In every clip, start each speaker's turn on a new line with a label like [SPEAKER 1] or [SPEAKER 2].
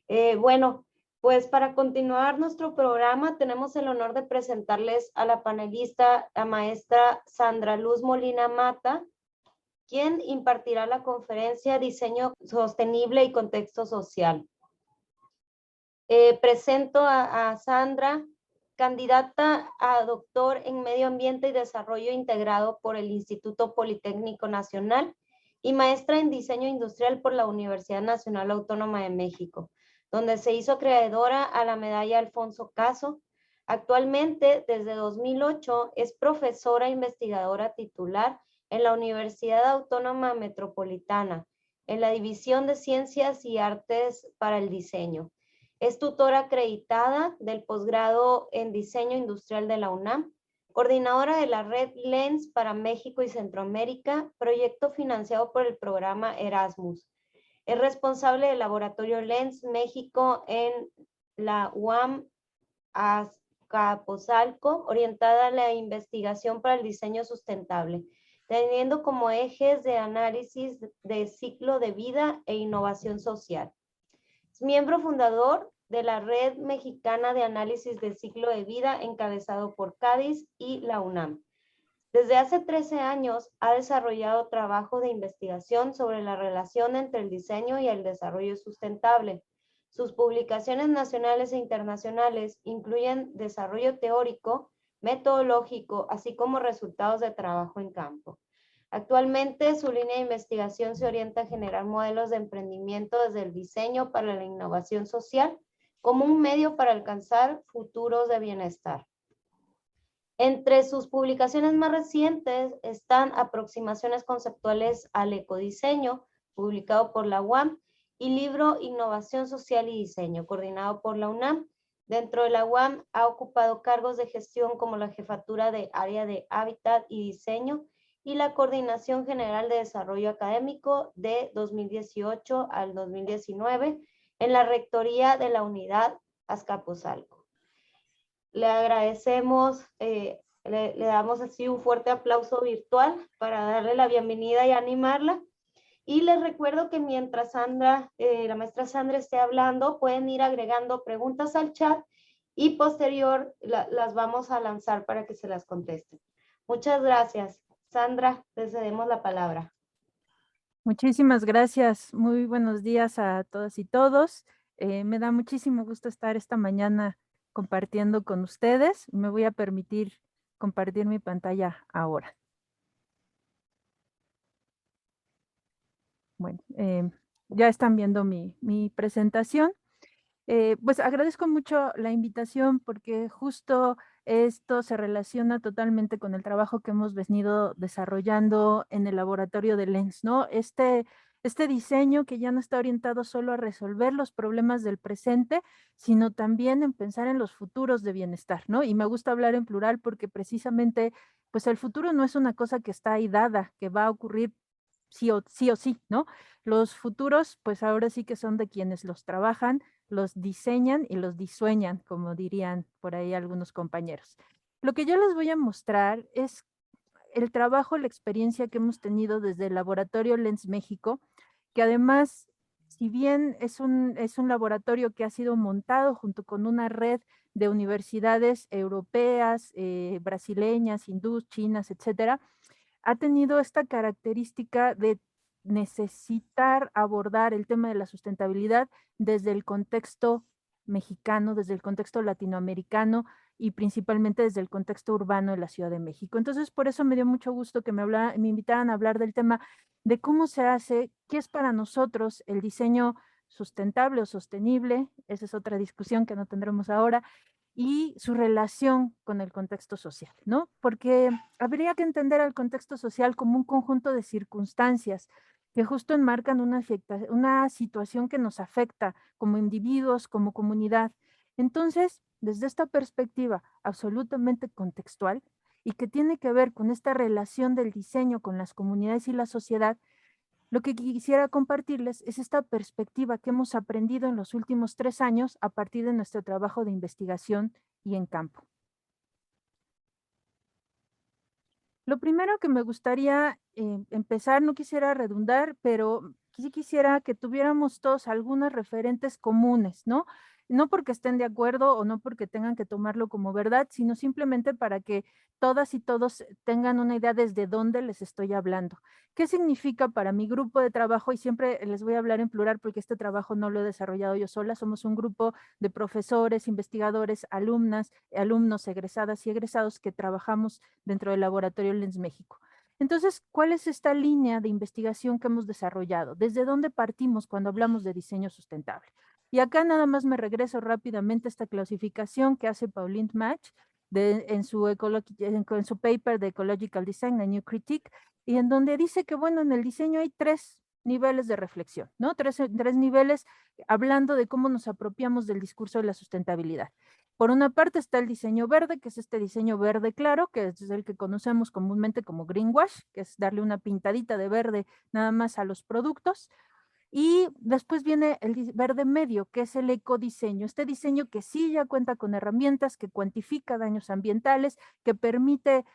[SPEAKER 1] Bueno, pues para continuar nuestro programa tenemos el honor de presentarles a la panelista, la maestra Sandra Luz Molina Mata, quien impartirá la conferencia Diseño Sostenible y Contexto Social. Presento a Sandra, candidata a doctor en Medio Ambiente y Desarrollo Integrado por el Instituto Politécnico Nacional y maestra en Diseño Industrial por la Universidad Nacional Autónoma de México, donde se hizo acreedora a la medalla Alfonso Caso. Actualmente, desde 2008, es profesora investigadora titular en la Universidad Autónoma Metropolitana, en la División de Ciencias y Artes para el Diseño. Es tutora acreditada del posgrado en Diseño Industrial de la UNAM, coordinadora de la red LENS para México y Centroamérica, proyecto financiado por el programa Erasmus. Es responsable del laboratorio LENS México en la UAM Azcapotzalco, orientada a la investigación para el diseño sustentable, teniendo como ejes de análisis de ciclo de vida e innovación social. Es miembro fundador de la Red Mexicana de Análisis de Ciclo de Vida, encabezado por Cádiz y la UNAM. Desde hace 13 años ha desarrollado trabajo de investigación sobre la relación entre el diseño y el desarrollo sustentable. Sus publicaciones nacionales e internacionales incluyen desarrollo teórico, metodológico, así como resultados de trabajo en campo. Actualmente, su línea de investigación se orienta a generar modelos de emprendimiento desde el diseño para la innovación social como un medio para alcanzar futuros de bienestar. Entre sus publicaciones más recientes están Aproximaciones conceptuales al ecodiseño, publicado por la UAM, y libro Innovación Social y Diseño, coordinado por la UNAM. Dentro de la UAM ha ocupado cargos de gestión como la jefatura de área de hábitat y diseño y la Coordinación General de Desarrollo Académico de 2018 al 2019 en la Rectoría de la Unidad Azcapotzalco. Le agradecemos, le damos así un fuerte aplauso virtual para darle la bienvenida y animarla. Y les recuerdo que mientras Sandra, la maestra Sandra esté hablando, pueden ir agregando preguntas al chat y posterior las vamos a lanzar para que se las contesten. Muchas gracias. Sandra, te cedemos la palabra.
[SPEAKER 2] Muchísimas gracias. Muy buenos días a todas y todos. Me da muchísimo gusto estar esta mañana compartiendo con ustedes. Me voy a permitir compartir mi pantalla ahora. Bueno, ya están viendo mi presentación. Pues agradezco mucho la invitación porque justo esto se relaciona totalmente con el trabajo que hemos venido desarrollando en el laboratorio de LENS, ¿no? Este diseño que ya no está orientado solo a resolver los problemas del presente, sino también en pensar en los futuros de bienestar, ¿no? Y me gusta hablar en plural porque precisamente, pues el futuro no es una cosa que está ahí dada, que va a ocurrir sí o sí, ¿no? Los futuros, pues ahora sí que son de quienes los trabajan, los diseñan y los disueñan, como dirían por ahí algunos compañeros. Lo que yo les voy a mostrar es el trabajo, la experiencia que hemos tenido desde el Laboratorio Lens México, que además, si bien es un laboratorio que ha sido montado junto con una red de universidades europeas, brasileñas, hindús, chinas, etcétera, ha tenido esta característica de necesitar abordar el tema de la sustentabilidad desde el contexto mexicano, desde el contexto latinoamericano y principalmente desde el contexto urbano de la Ciudad de México. Entonces, por eso me dio mucho gusto que me invitaran a hablar del tema de cómo se hace, qué es para nosotros el diseño sustentable o sostenible, esa es otra discusión que no tendremos ahora, y su relación con el contexto social, ¿no? Porque habría que entender al contexto social como un conjunto de circunstancias que justo enmarcan una situación que nos afecta como individuos, como comunidad. Entonces, desde esta perspectiva absolutamente contextual y que tiene que ver con esta relación del diseño con las comunidades y la sociedad, lo que quisiera compartirles es esta perspectiva que hemos aprendido en los últimos 3 años a partir de nuestro trabajo de investigación y en campo. Lo primero que me gustaría empezar, no quisiera redundar, pero sí quisiera que tuviéramos todos algunos referentes comunes, ¿no? No porque estén de acuerdo o no porque tengan que tomarlo como verdad, sino simplemente para que todas y todos tengan una idea desde dónde les estoy hablando. ¿Qué significa para mi grupo de trabajo? Y siempre les voy a hablar en plural porque este trabajo no lo he desarrollado yo sola. Somos un grupo de profesores, investigadores, alumnas, alumnos, egresadas y egresados que trabajamos dentro del laboratorio Lens México. Entonces, ¿cuál es esta línea de investigación que hemos desarrollado? ¿Desde dónde partimos cuando hablamos de diseño sustentable? Y acá nada más me regreso rápidamente a esta clasificación que hace Pauline Match en su paper de Ecological Design, A New Critique, y en donde dice que, bueno, en el diseño hay 3 niveles de reflexión, ¿no? Tres niveles hablando de cómo nos apropiamos del discurso de la sustentabilidad. Por una parte está el diseño verde, que es este diseño verde claro, que es el que conocemos comúnmente como greenwash, que es darle una pintadita de verde nada más a los productos. Y después viene el verde medio, que es el ecodiseño. Este diseño que sí ya cuenta con herramientas, que cuantifica daños ambientales, que permite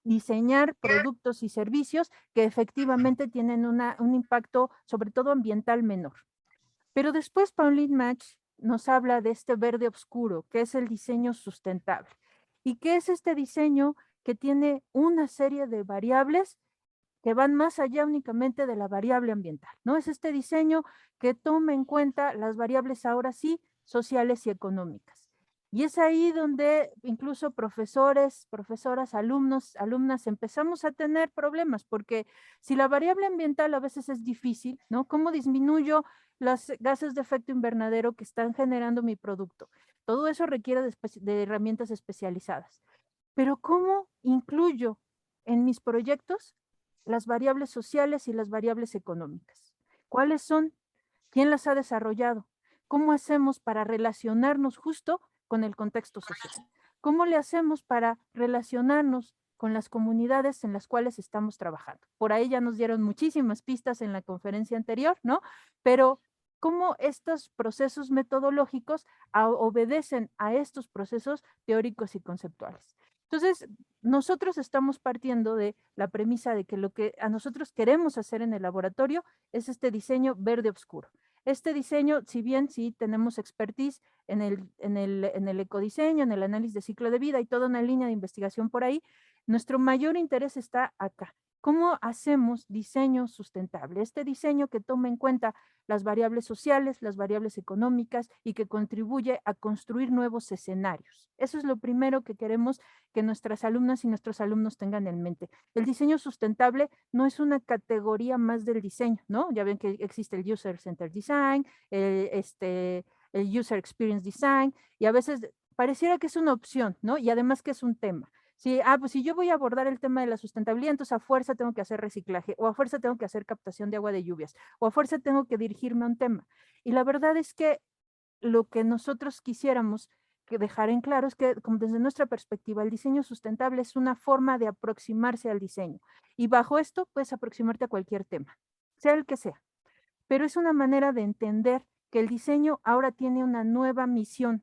[SPEAKER 2] diseñar productos y servicios que efectivamente tienen un impacto sobre todo ambiental menor. Pero después Pauline Match nos habla de este verde oscuro, que es el diseño sustentable. ¿Y qué es este diseño que tiene una serie de variables que van más allá únicamente de la variable ambiental, ¿no? Es este diseño que toma en cuenta las variables ahora sí sociales y económicas. Y es ahí donde incluso profesores, profesoras, alumnos, alumnas empezamos a tener problemas, porque si la variable ambiental a veces es difícil, ¿no? ¿Cómo disminuyo los gases de efecto invernadero que están generando mi producto? Todo eso requiere de herramientas especializadas. Pero ¿cómo incluyo en mis proyectos las variables sociales y las variables económicas? ¿Cuáles son? ¿Quién las ha desarrollado? ¿Cómo hacemos para relacionarnos justo con el contexto social? ¿Cómo le hacemos para relacionarnos con las comunidades en las cuales estamos trabajando? Por ahí ya nos dieron muchísimas pistas en la conferencia anterior, ¿no? Pero ¿cómo estos procesos metodológicos obedecen a estos procesos teóricos y conceptuales? Entonces, nosotros estamos partiendo de la premisa de que lo que a nosotros queremos hacer en el laboratorio es este diseño verde oscuro. Este diseño, si bien sí tenemos expertise en el ecodiseño, en el análisis de ciclo de vida y toda una línea de investigación por ahí, nuestro mayor interés está acá. ¿Cómo hacemos diseño sustentable? Este diseño que toma en cuenta las variables sociales, las variables económicas y que contribuye a construir nuevos escenarios. Eso es lo primero que queremos que nuestras alumnas y nuestros alumnos tengan en mente. El diseño sustentable no es una categoría más del diseño, ¿no? Ya ven que existe el User Centered Design, el User Experience Design, y a veces pareciera que es una opción, ¿no? Y además que es un tema. Sí, pues si yo voy a abordar el tema de la sustentabilidad, entonces a fuerza tengo que hacer reciclaje, o a fuerza tengo que hacer captación de agua de lluvias, o a fuerza tengo que dirigirme a un tema. Y la verdad es que lo que nosotros quisiéramos que dejar en claro es que, como desde nuestra perspectiva, el diseño sustentable es una forma de aproximarse al diseño. Y bajo esto puedes aproximarte a cualquier tema, sea el que sea. Pero es una manera de entender que el diseño ahora tiene una nueva misión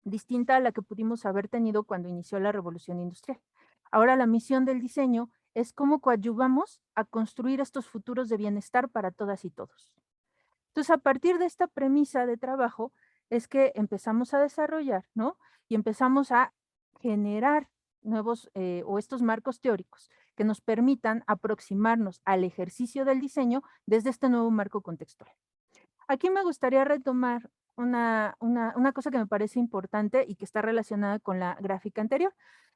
[SPEAKER 2] distinta a la que pudimos haber tenido cuando inició la revolución industrial. Ahora la misión del diseño es cómo coadyuvamos a construir estos futuros de bienestar para todas y todos. Entonces, a partir de esta premisa de trabajo es que empezamos a desarrollar, ¿no? Y empezamos a generar nuevos o estos marcos teóricos que nos permitan aproximarnos al ejercicio del diseño desde este nuevo marco contextual. Aquí me gustaría retomar una cosa que me parece importante y que está relacionada con la gráfica anterior.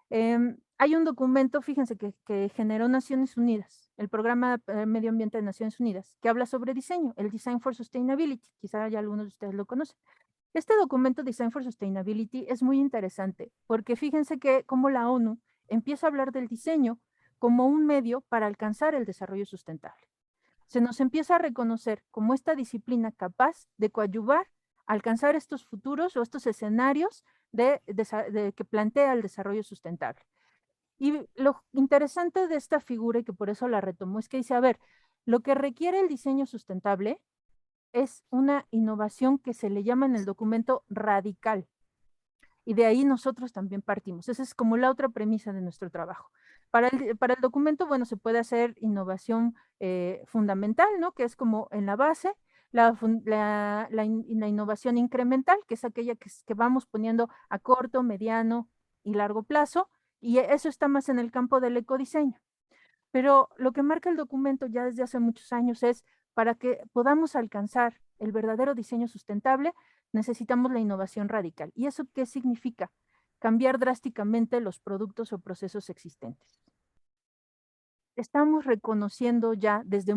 [SPEAKER 2] Hay un documento, fíjense, que generó Naciones Unidas, el Programa Medio Ambiente de Naciones Unidas, que habla sobre diseño, el Design for Sustainability. Quizá ya algunos de ustedes lo conocen. Este documento, Design for Sustainability, es muy interesante porque fíjense que como la ONU empieza a hablar del diseño como un medio para alcanzar el desarrollo sustentable. Se nos empieza a reconocer como esta disciplina capaz de coadyuvar a alcanzar estos futuros o estos escenarios que plantea el desarrollo sustentable. Y lo interesante de esta figura, y que por eso la retomo, es que dice, a ver, lo que requiere el diseño sustentable es una innovación que se le llama en el documento radical. Y de ahí nosotros también partimos. Esa es como la otra premisa de nuestro trabajo. Para el documento, bueno, se puede hacer innovación fundamental, ¿no? Que es como en la base, la innovación incremental, que es aquella que vamos poniendo a corto, mediano y largo plazo, y eso está más en el campo del ecodiseño. Pero lo que marca el documento ya desde hace muchos años es, para que podamos alcanzar el verdadero diseño sustentable, necesitamos la innovación radical. ¿Y eso qué significa? Cambiar drásticamente los productos o procesos existentes. Estamos reconociendo ya desde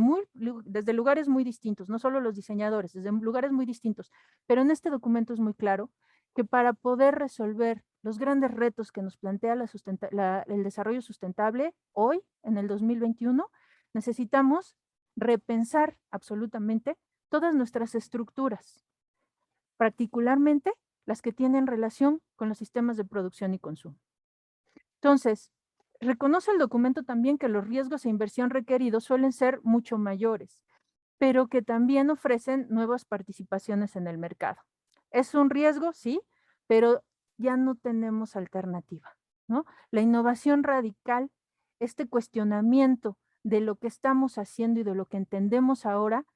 [SPEAKER 2] lugares muy distintos, no solo los diseñadores, desde lugares muy distintos, pero en este documento es muy claro que para poder resolver los grandes retos que nos plantea el desarrollo sustentable hoy, en el 2021, necesitamos repensar absolutamente todas nuestras estructuras, particularmente las que tienen relación con los sistemas de producción y consumo. Entonces, reconoce el documento también que los riesgos e inversión requeridos suelen ser mucho mayores, pero que también ofrecen nuevas participaciones en el mercado. Es un riesgo, sí, pero ya no tenemos alternativa, ¿no? La innovación radical, este cuestionamiento de lo que estamos haciendo y de lo que entendemos ahora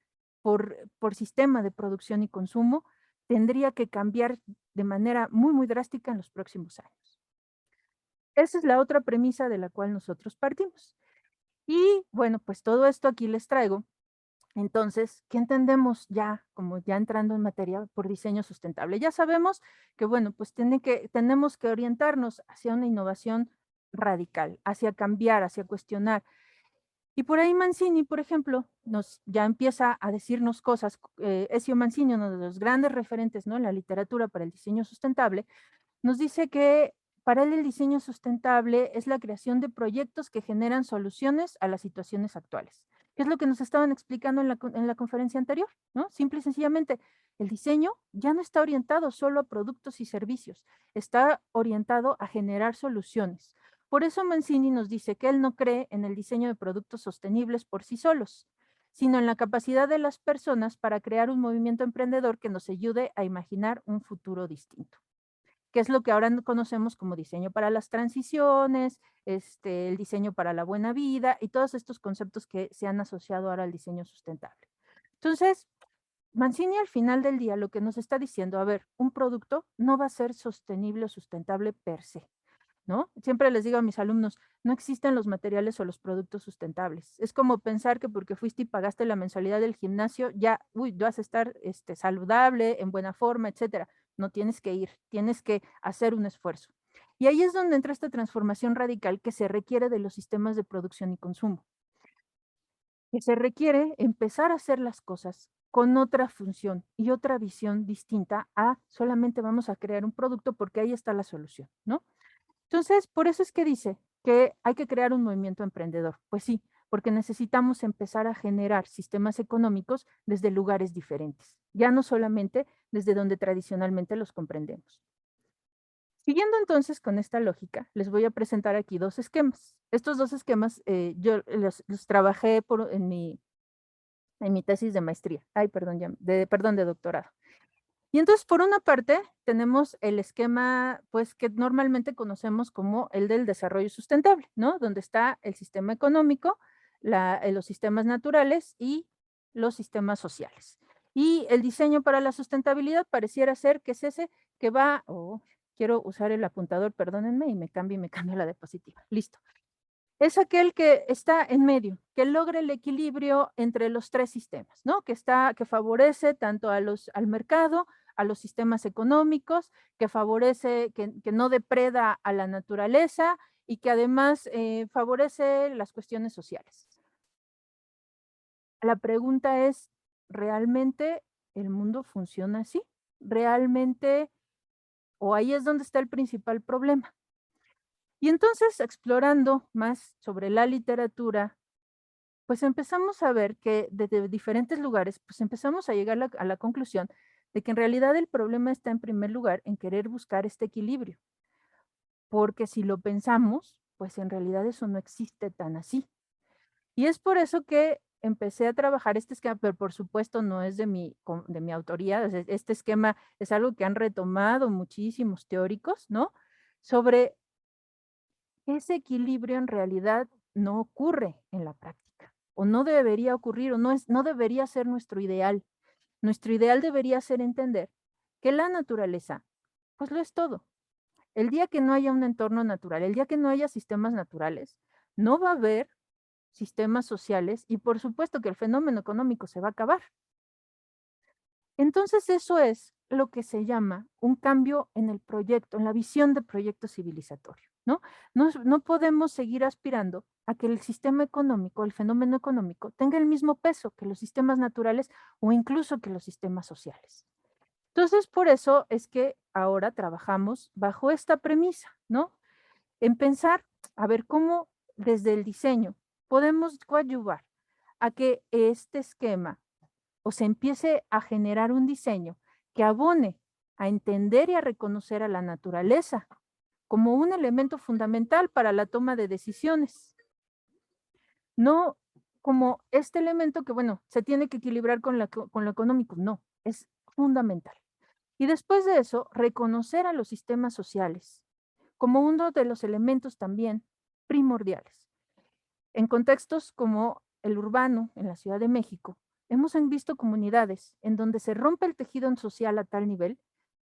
[SPEAKER 2] por sistema de producción y consumo, tendría que cambiar de manera muy, muy drástica en los próximos años. Esa es la otra premisa de la cual nosotros partimos. Y bueno, pues todo esto aquí les traigo. Entonces, ¿qué entendemos ya, como ya entrando en materia, por diseño sustentable? Ya sabemos que, bueno, pues tenemos que orientarnos hacia una innovación radical, hacia cambiar, hacia cuestionar. Y por ahí Mancini, por ejemplo, ya empieza a decirnos cosas. Ezio Mancini, uno de los grandes referentes, ¿no?, en la literatura para el diseño sustentable, nos dice que para él el diseño sustentable es la creación de proyectos que generan soluciones a las situaciones actuales, que es lo que nos estaban explicando en la conferencia anterior, ¿no? Simple y sencillamente, el diseño ya no está orientado solo a productos y servicios, está orientado a generar soluciones. Por eso Mancini nos dice que él no cree en el diseño de productos sostenibles por sí solos, sino en la capacidad de las personas para crear un movimiento emprendedor que nos ayude a imaginar un futuro distinto, que es lo que ahora conocemos como diseño para las transiciones, el diseño para la buena vida y todos estos conceptos que se han asociado ahora al diseño sustentable. Entonces, Mancini al final del día lo que nos está diciendo, a ver, un producto no va a ser sostenible o sustentable per se, ¿no? Siempre les digo a mis alumnos, no existen los materiales o los productos sustentables. Es como pensar que porque fuiste y pagaste la mensualidad del gimnasio, ya, vas a estar saludable, en buena forma, etcétera. No tienes que ir, tienes que hacer un esfuerzo. Y ahí es donde entra esta transformación radical que se requiere de los sistemas de producción y consumo, que se requiere empezar a hacer las cosas con otra función y otra visión distinta a solamente vamos a crear un producto porque ahí está la solución, ¿no? Entonces, por eso es que dice que hay que crear un movimiento emprendedor. Pues sí, porque necesitamos empezar a generar sistemas económicos desde lugares diferentes, ya no solamente desde donde tradicionalmente los comprendemos. Siguiendo entonces con esta lógica, les voy a presentar aquí dos esquemas. Estos dos esquemas yo los trabajé en mi tesis de maestría. Ay, perdón, perdón, de doctorado. Y entonces, por una parte, tenemos el esquema, pues, que normalmente conocemos como el del desarrollo sustentable, ¿no? Donde está el sistema económico, los sistemas naturales y los sistemas sociales. Y el diseño para la sustentabilidad pareciera ser que es ese que va, quiero usar el apuntador, perdónenme, y me cambia la diapositiva. Listo. Es aquel que está en medio, que logra el equilibrio entre los tres sistemas, ¿no? Que favorece tanto al mercado, a los sistemas económicos, que favorece, que no depreda a la naturaleza y que además favorece las cuestiones sociales. La pregunta es, ¿realmente el mundo funciona así? ¿Realmente? O ahí es donde está el principal problema. Y entonces, explorando más sobre la literatura, pues empezamos a ver que desde diferentes lugares, pues empezamos a llegar a la conclusión de que en realidad el problema está en primer lugar en querer buscar este equilibrio, porque si lo pensamos, pues en realidad eso no existe tan así. Y es por eso que empecé a trabajar este esquema, pero por supuesto no es de mi autoría, este esquema es algo que han retomado muchísimos teóricos, ¿no? Sobre ese equilibrio en realidad no ocurre en la práctica, o no debería ocurrir, o no debería ser nuestro ideal. Nuestro ideal debería ser entender que la naturaleza, pues lo es todo. El día que no haya un entorno natural, el día que no haya sistemas naturales, no va a haber sistemas sociales y por supuesto que el fenómeno económico se va a acabar. Entonces eso es lo que se llama un cambio en el proyecto, en la visión de proyecto civilizatorio, ¿no? No podemos seguir aspirando a que el sistema económico, el fenómeno económico, tenga el mismo peso que los sistemas naturales o incluso que los sistemas sociales. Entonces, por eso es que ahora trabajamos bajo esta premisa, ¿no? En pensar, a ver, cómo desde el diseño podemos coadyuvar a que este esquema o se empiece a generar un diseño que abone a entender y a reconocer a la naturaleza como un elemento fundamental para la toma de decisiones. No como este elemento que, bueno, se tiene que equilibrar con lo económico, no, es fundamental. Y después de eso, reconocer a los sistemas sociales como uno de los elementos también primordiales. En contextos como el urbano, en la Ciudad de México, hemos visto comunidades en donde se rompe el tejido social a tal nivel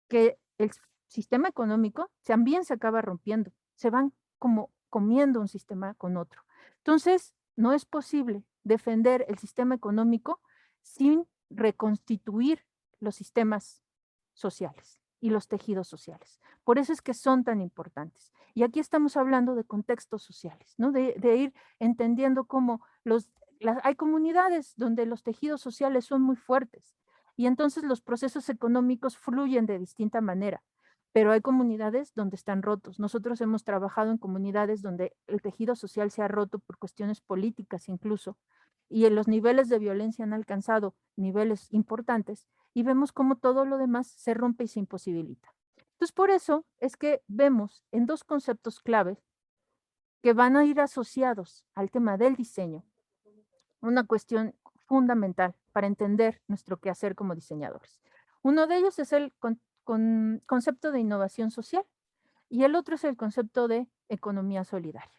[SPEAKER 2] que el sistema económico también se acaba rompiendo, se van como comiendo un sistema con otro. Entonces, no es posible defender el sistema económico sin reconstituir los sistemas sociales y los tejidos sociales. Por eso es que son tan importantes. Y aquí estamos hablando de contextos sociales, ¿no? De ir entendiendo cómo hay comunidades donde los tejidos sociales son muy fuertes y entonces los procesos económicos fluyen de distinta manera, pero hay comunidades donde están rotos. Nosotros hemos trabajado en comunidades donde el tejido social se ha roto por cuestiones políticas incluso, y en los niveles de violencia han alcanzado niveles importantes, y vemos cómo todo lo demás se rompe y se imposibilita. Entonces, por eso es que vemos en dos conceptos claves que van a ir asociados al tema del diseño, una cuestión fundamental para entender nuestro quehacer como diseñadores. Uno de ellos es el concepto de innovación social y el otro es el concepto de economía solidaria.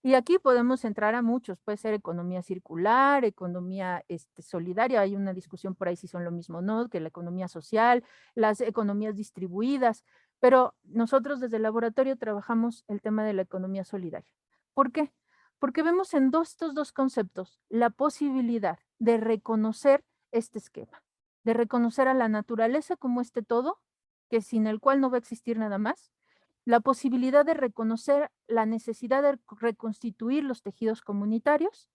[SPEAKER 2] Y aquí podemos entrar a muchos, puede ser economía circular, economía solidaria, hay una discusión por ahí si son lo mismo o no, que la economía social, las economías distribuidas, pero nosotros desde el laboratorio trabajamos el tema de la economía solidaria. ¿Por qué? Porque vemos en estos dos conceptos la posibilidad de reconocer este esquema, de reconocer a la naturaleza como este todo, que sin el cual no va a existir nada más, la posibilidad de reconocer la necesidad de reconstituir los tejidos comunitarios,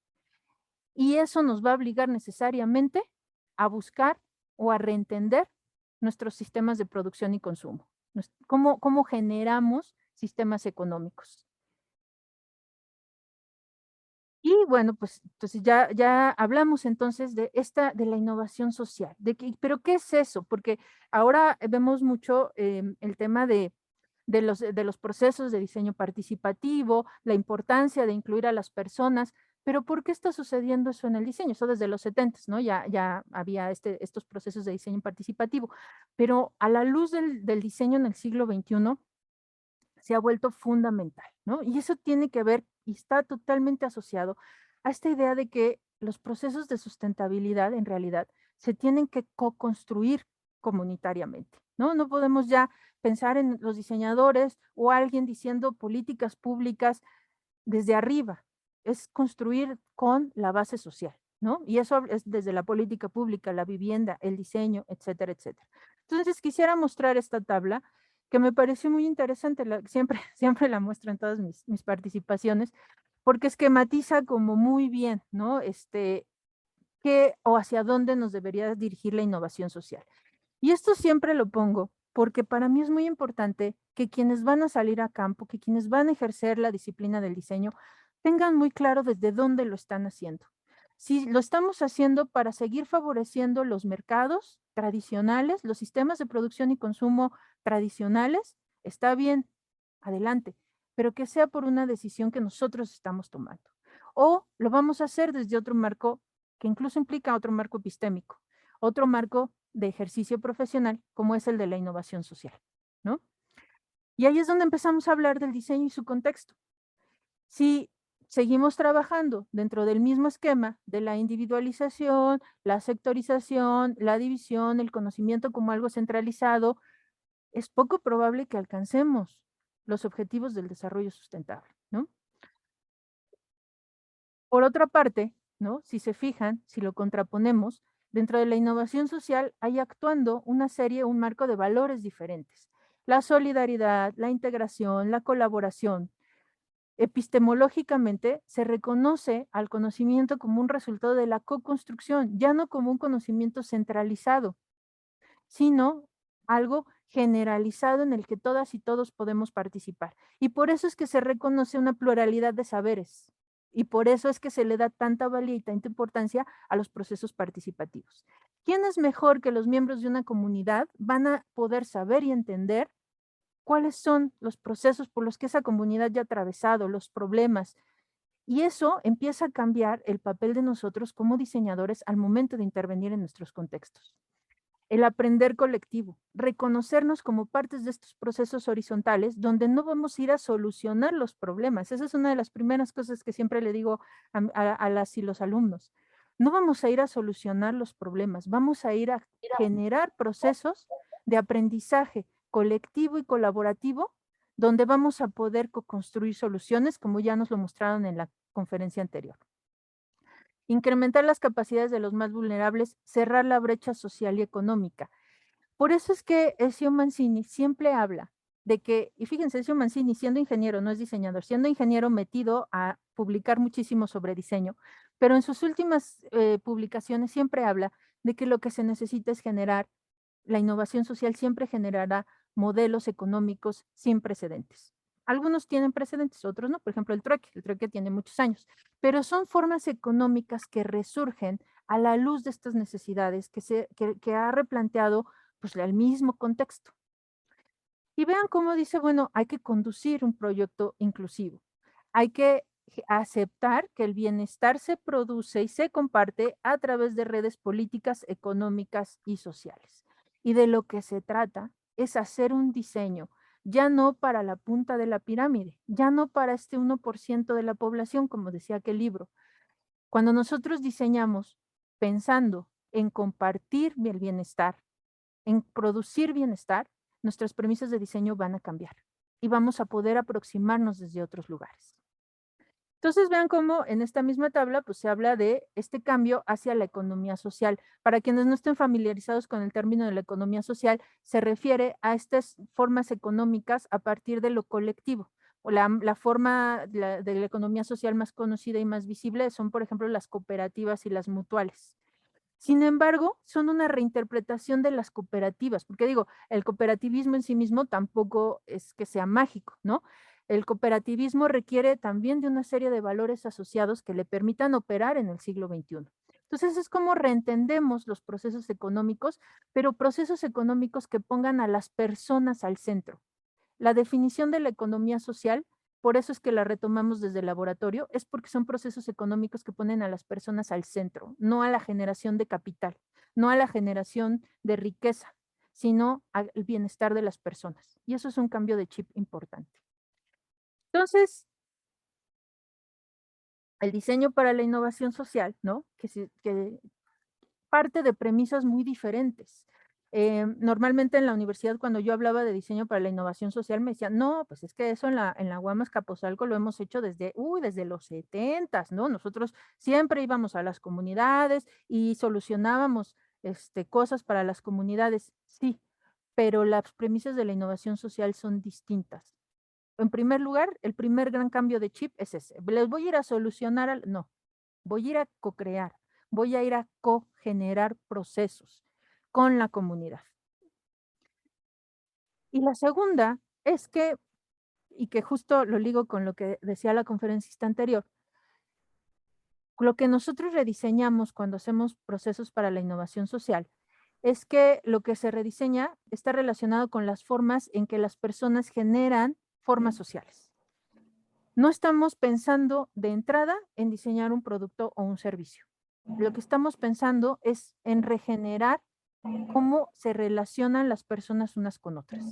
[SPEAKER 2] y eso nos va a obligar necesariamente a buscar o a reentender nuestros sistemas de producción y consumo. Cómo generamos sistemas económicos. Y bueno, pues entonces ya hablamos entonces de la innovación social, pero ¿qué es eso? Porque ahora vemos mucho el tema de los procesos de diseño participativo, la importancia de incluir a las personas, pero ¿por qué está sucediendo eso en el diseño? Eso desde los 70s, ¿no? Ya había estos procesos de diseño participativo, pero a la luz del diseño en el siglo XXI se ha vuelto fundamental, ¿no? Y eso tiene que ver y está totalmente asociado a esta idea de que los procesos de sustentabilidad en realidad se tienen que co-construir comunitariamente, ¿no? No podemos ya pensar en los diseñadores o alguien diciendo políticas públicas desde arriba, es construir con la base social, ¿no? Y eso es desde la política pública, la vivienda, el diseño, etcétera, etcétera. Entonces quisiera mostrar esta tabla que me pareció muy interesante, siempre, siempre la muestro en todas mis participaciones, porque esquematiza como muy bien, ¿no? Qué o hacia dónde nos debería dirigir la innovación social. Y esto siempre lo pongo porque para mí es muy importante que quienes van a salir a campo, que quienes van a ejercer la disciplina del diseño, tengan muy claro desde dónde lo están haciendo. Si lo estamos haciendo para seguir favoreciendo los mercados tradicionales, los sistemas de producción y consumo tradicionales, está bien, adelante, pero que sea por una decisión que nosotros estamos tomando. O lo vamos a hacer desde otro marco que incluso implica otro marco epistémico, otro marco de ejercicio profesional, como es el de la innovación social, ¿no? Y ahí es donde empezamos a hablar del diseño y su contexto. Si seguimos trabajando dentro del mismo esquema de la individualización, la sectorización, la división, el conocimiento como algo centralizado, es poco probable que alcancemos los objetivos del desarrollo sustentable, ¿no? Por otra parte, ¿no? Si se fijan, si lo contraponemos, dentro de la innovación social hay actuando una serie, un marco de valores diferentes. La solidaridad, la integración, la colaboración. Epistemológicamente se reconoce al conocimiento como un resultado de la co-construcción, ya no como un conocimiento centralizado, sino algo generalizado en el que todas y todos podemos participar. Y por eso es que se reconoce una pluralidad de saberes. Y por eso es que se le da tanta valía y tanta importancia a los procesos participativos. ¿Quién es mejor que los miembros de una comunidad? Van a poder saber y entender cuáles son los procesos por los que esa comunidad ya ha atravesado, los problemas. Y eso empieza a cambiar el papel de nosotros como diseñadores al momento de intervenir en nuestros contextos. El aprender colectivo, reconocernos como partes de estos procesos horizontales donde no vamos a ir a solucionar los problemas. Esa es una de las primeras cosas que siempre le digo a las y los alumnos. No vamos a ir a solucionar los problemas, vamos a ir a generar procesos de aprendizaje colectivo y colaborativo donde vamos a poder construir soluciones como ya nos lo mostraron en la conferencia anterior. Incrementar las capacidades de los más vulnerables, cerrar la brecha social y económica. Por eso es que Ezio Mancini siempre habla de que, y fíjense, Ezio Mancini siendo ingeniero, no es diseñador, siendo ingeniero metido a publicar muchísimo sobre diseño, pero en sus últimas publicaciones siempre habla de que lo que se necesita es generar, la innovación social siempre generará modelos económicos sin precedentes. Algunos tienen precedentes, otros no. Por ejemplo, el trueque tiene muchos años, pero son formas económicas que resurgen a la luz de estas necesidades que ha replanteado pues el mismo contexto. Y vean cómo dice, bueno, hay que conducir un proyecto inclusivo. Hay que aceptar que el bienestar se produce y se comparte a través de redes políticas, económicas y sociales. Y de lo que se trata es hacer un diseño, ya no para la punta de la pirámide, ya no para este 1% de la población, como decía aquel libro. Cuando nosotros diseñamos pensando en compartir el bienestar, en producir bienestar, nuestras premisas de diseño van a cambiar y vamos a poder aproximarnos desde otros lugares. Entonces vean cómo en esta misma tabla pues se habla de este cambio hacia la economía social. Para quienes no estén familiarizados con el término de la economía social, se refiere a estas formas económicas a partir de lo colectivo. O la forma de la economía social más conocida y más visible son, por ejemplo, las cooperativas y las mutuales. Sin embargo, son una reinterpretación de las cooperativas, porque digo, el cooperativismo en sí mismo tampoco es que sea mágico, ¿no? El cooperativismo requiere también de una serie de valores asociados que le permitan operar en el siglo XXI. Entonces es como reentendemos los procesos económicos, pero procesos económicos que pongan a las personas al centro. La definición de la economía social, por eso es que la retomamos desde el laboratorio, es porque son procesos económicos que ponen a las personas al centro, no a la generación de capital, no a la generación de riqueza, sino al bienestar de las personas. Y eso es un cambio de chip importante. Entonces, el diseño para la innovación social, ¿no? Que parte de premisas muy diferentes. Normalmente en la universidad, cuando yo hablaba de diseño para la innovación social, me decían, no, pues es que eso en la UAM Azcapotzalco lo hemos hecho desde los 70s, ¿no? Nosotros siempre íbamos a las comunidades y solucionábamos cosas para las comunidades, sí, pero las premisas de la innovación social son distintas. En primer lugar, el primer gran cambio de chip es ese. Les voy a ir a solucionar, no, voy a ir a co-crear, voy a ir a co-generar procesos con la comunidad. Y la segunda es que, y que justo lo ligo con lo que decía la conferencista anterior, lo que nosotros rediseñamos cuando hacemos procesos para la innovación social es que lo que se rediseña está relacionado con las formas en que las personas generan formas sociales. No estamos pensando de entrada en diseñar un producto o un servicio. Lo que estamos pensando es en regenerar cómo se relacionan las personas unas con otras.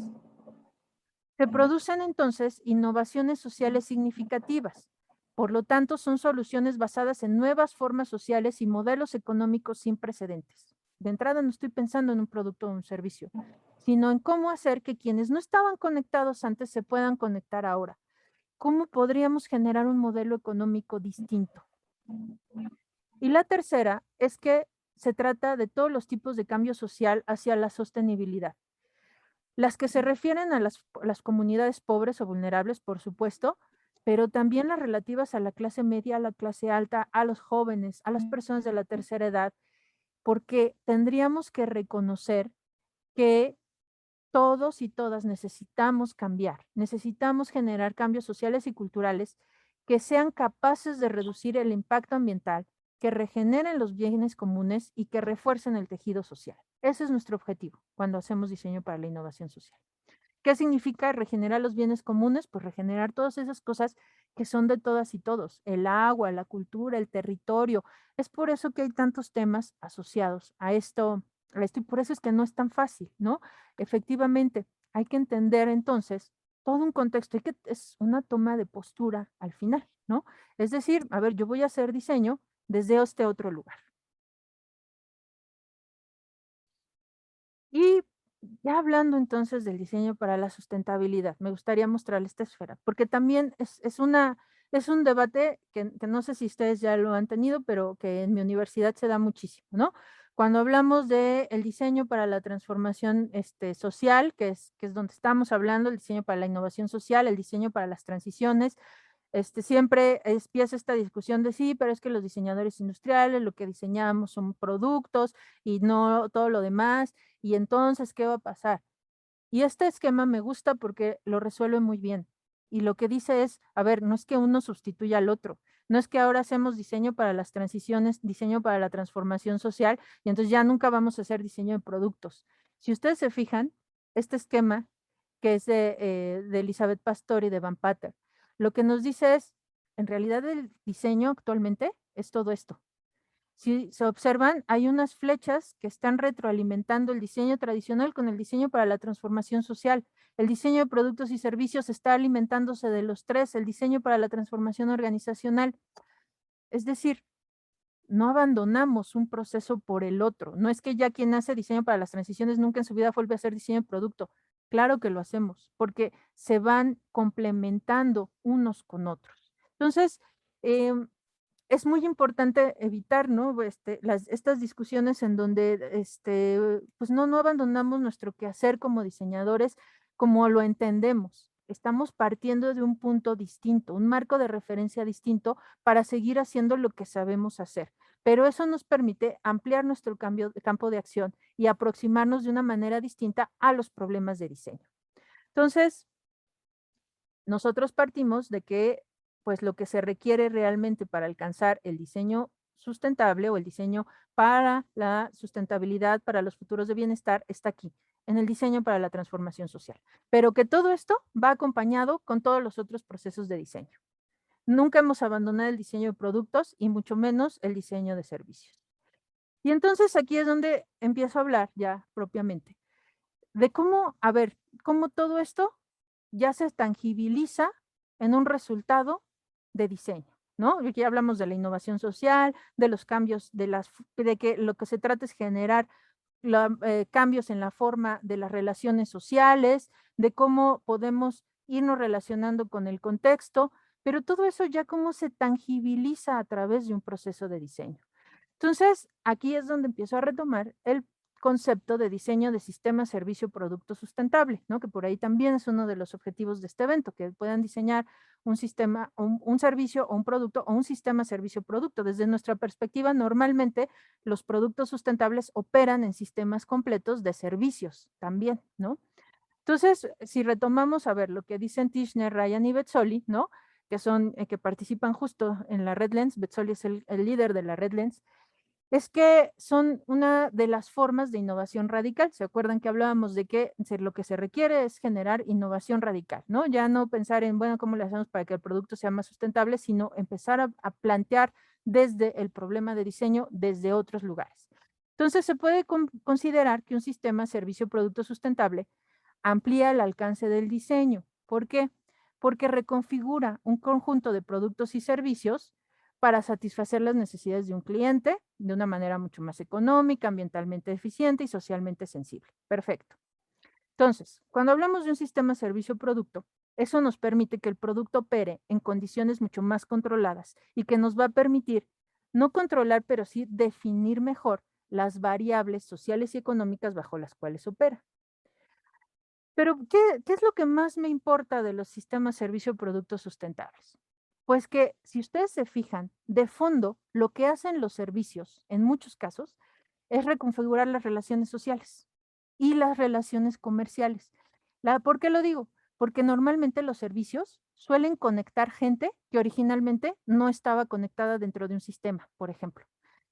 [SPEAKER 2] Se producen entonces innovaciones sociales significativas. Por lo tanto, son soluciones basadas en nuevas formas sociales y modelos económicos sin precedentes. De entrada, no estoy pensando en un producto o un servicio, sino en cómo hacer que quienes no estaban conectados antes se puedan conectar ahora. ¿Cómo podríamos generar un modelo económico distinto? Y la tercera es que se trata de todos los tipos de cambio social hacia la sostenibilidad. Las que se refieren a las comunidades pobres o vulnerables, por supuesto, pero también las relativas a la clase media, a la clase alta, a los jóvenes, a las personas de la tercera edad, porque tendríamos que reconocer que todos y todas necesitamos cambiar, necesitamos generar cambios sociales y culturales que sean capaces de reducir el impacto ambiental, que regeneren los bienes comunes y que refuercen el tejido social. Ese es nuestro objetivo cuando hacemos diseño para la innovación social. ¿Qué significa regenerar los bienes comunes? Pues regenerar todas esas cosas que son de todas y todos, el agua, la cultura, el territorio. Es por eso que hay tantos temas asociados a esto y por eso es que no es tan fácil, ¿no? Efectivamente, hay que entender entonces todo un contexto y que es una toma de postura al final, ¿no? Es decir, a ver, yo voy a hacer diseño desde este otro lugar. Y ya hablando entonces del diseño para la sustentabilidad, me gustaría mostrarle esta esfera, porque también es un debate que no sé si ustedes ya lo han tenido, pero que en mi universidad se da muchísimo, ¿no? Cuando hablamos del diseño para la transformación social, que es donde estamos hablando, el diseño para la innovación social, el diseño para las transiciones, siempre empieza esta discusión de sí, pero es que los diseñadores industriales lo que diseñamos son productos y no todo lo demás, y entonces, ¿qué va a pasar? Y este esquema me gusta porque lo resuelve muy bien. Y lo que dice es, a ver, no es que uno sustituya al otro, no es que ahora hacemos diseño para las transiciones, diseño para la transformación social, y entonces ya nunca vamos a hacer diseño de productos. Si ustedes se fijan, este esquema, que es de Elizabeth Pastor y de Van Pater, lo que nos dice es, en realidad el diseño actualmente es todo esto. Si se observan, hay unas flechas que están retroalimentando el diseño tradicional con el diseño para la transformación social. El diseño de productos y servicios está alimentándose de los tres, el diseño para la transformación organizacional. Es decir, no abandonamos un proceso por el otro. No es que ya quien hace diseño para las transiciones nunca en su vida vuelve a hacer diseño de producto. Claro que lo hacemos, porque se van complementando unos con otros. Entonces, em, es muy importante evitar, ¿no? Estas discusiones en donde, pues no abandonamos nuestro quehacer como diseñadores como lo entendemos. Estamos partiendo de un punto distinto, un marco de referencia distinto para seguir haciendo lo que sabemos hacer. Pero eso nos permite ampliar nuestro campo de acción y aproximarnos de una manera distinta a los problemas de diseño. Entonces, nosotros partimos de que, pues, lo que se requiere realmente para alcanzar el diseño sustentable o el diseño para la sustentabilidad, para los futuros de bienestar, está aquí, en el diseño para la transformación social. Pero que todo esto va acompañado con todos los otros procesos de diseño. Nunca hemos abandonado el diseño de productos y mucho menos el diseño de servicios. Y entonces aquí es donde empiezo a hablar ya propiamente de cómo, a ver, cómo todo esto ya se tangibiliza en un resultado de diseño, ¿no? Y aquí hablamos de la innovación social, de los cambios, de que lo que se trata es generar cambios en la forma de las relaciones sociales, de cómo podemos irnos relacionando con el contexto, pero todo eso ya cómo se tangibiliza a través de un proceso de diseño. Entonces, aquí es donde empiezo a retomar el concepto de diseño de sistema, servicio, producto sustentable, ¿no? Que por ahí también es uno de los objetivos de este evento, que puedan diseñar un sistema, un servicio o un producto o un sistema, servicio, producto. Desde nuestra perspectiva, normalmente los productos sustentables operan en sistemas completos de servicios también, ¿no? Entonces, si retomamos a ver lo que dicen Tishner, Ryan y Betzoli, ¿no? Que son, que participan justo en la Red Lens, Betzoli es el líder de la Red Lens, es que son una de las formas de innovación radical. ¿Se acuerdan que hablábamos de que lo que se requiere es generar innovación radical, ¿no? Ya no pensar en, bueno, ¿cómo le hacemos para que el producto sea más sustentable? Sino empezar a plantear desde el problema de diseño desde otros lugares. Entonces, se puede considerar que un sistema servicio producto sustentable amplía el alcance del diseño. ¿Por qué? porque reconfigura un conjunto de productos y servicios para satisfacer las necesidades de un cliente de una manera mucho más económica, ambientalmente eficiente y socialmente sensible. Perfecto. Entonces, cuando hablamos de un sistema servicio-producto, eso nos permite que el producto opere en condiciones mucho más controladas y que nos va a permitir no controlar, pero sí definir mejor las variables sociales y económicas bajo las cuales opera. Pero, ¿qué es lo que más me importa de los sistemas servicio-productos sustentables? Pues que, si ustedes se fijan, de fondo, lo que hacen los servicios, en muchos casos, es reconfigurar las relaciones sociales y las relaciones comerciales. ¿Por qué lo digo? Porque normalmente los servicios suelen conectar gente que originalmente no estaba conectada dentro de un sistema, por ejemplo.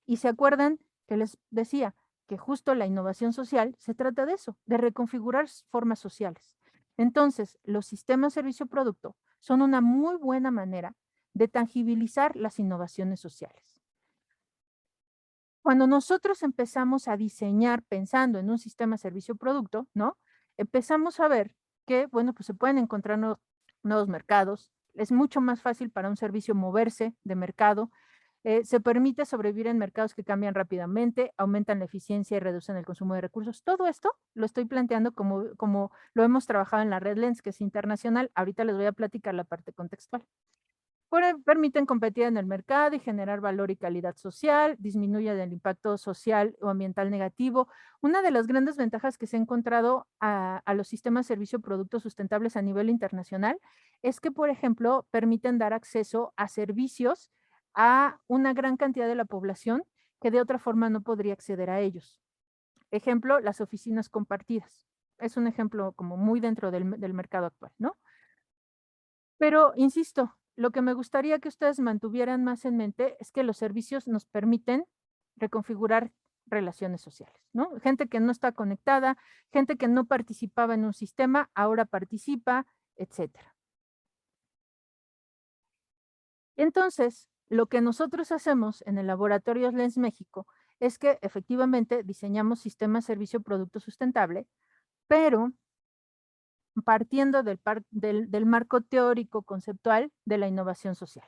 [SPEAKER 2] Y se acuerdan que les decía que justo la innovación social se trata de eso, de reconfigurar formas sociales. Entonces, los sistemas servicio-producto son una muy buena manera de tangibilizar las innovaciones sociales. Cuando nosotros empezamos a diseñar pensando en un sistema servicio-producto, ¿no? Empezamos a ver que, bueno, pues se pueden encontrar nuevos mercados, es mucho más fácil para un servicio moverse de mercado, se permite sobrevivir en mercados que cambian rápidamente, aumentan la eficiencia y reducen el consumo de recursos. Todo esto lo estoy planteando como lo hemos trabajado en la Red Lens, que es internacional. Ahorita les voy a platicar la parte contextual. Permiten competir en el mercado y generar valor y calidad social, disminuyen el impacto social o ambiental negativo. Una de las grandes ventajas que se ha encontrado a los sistemas servicio-productos sustentables a nivel internacional es que, por ejemplo, permiten dar acceso a servicios a una gran cantidad de la población que de otra forma no podría acceder a ellos. Ejemplo, las oficinas compartidas. Es un ejemplo como muy dentro del mercado actual, ¿no? Pero, insisto, lo que me gustaría que ustedes mantuvieran más en mente es que los servicios nos permiten reconfigurar relaciones sociales, ¿no? Gente que no está conectada, gente que no participaba en un sistema, ahora participa, etcétera. Entonces, lo que nosotros hacemos en el Laboratorio Lens México es que efectivamente diseñamos sistemas servicio-producto sustentable, pero partiendo del marco teórico conceptual de la innovación social.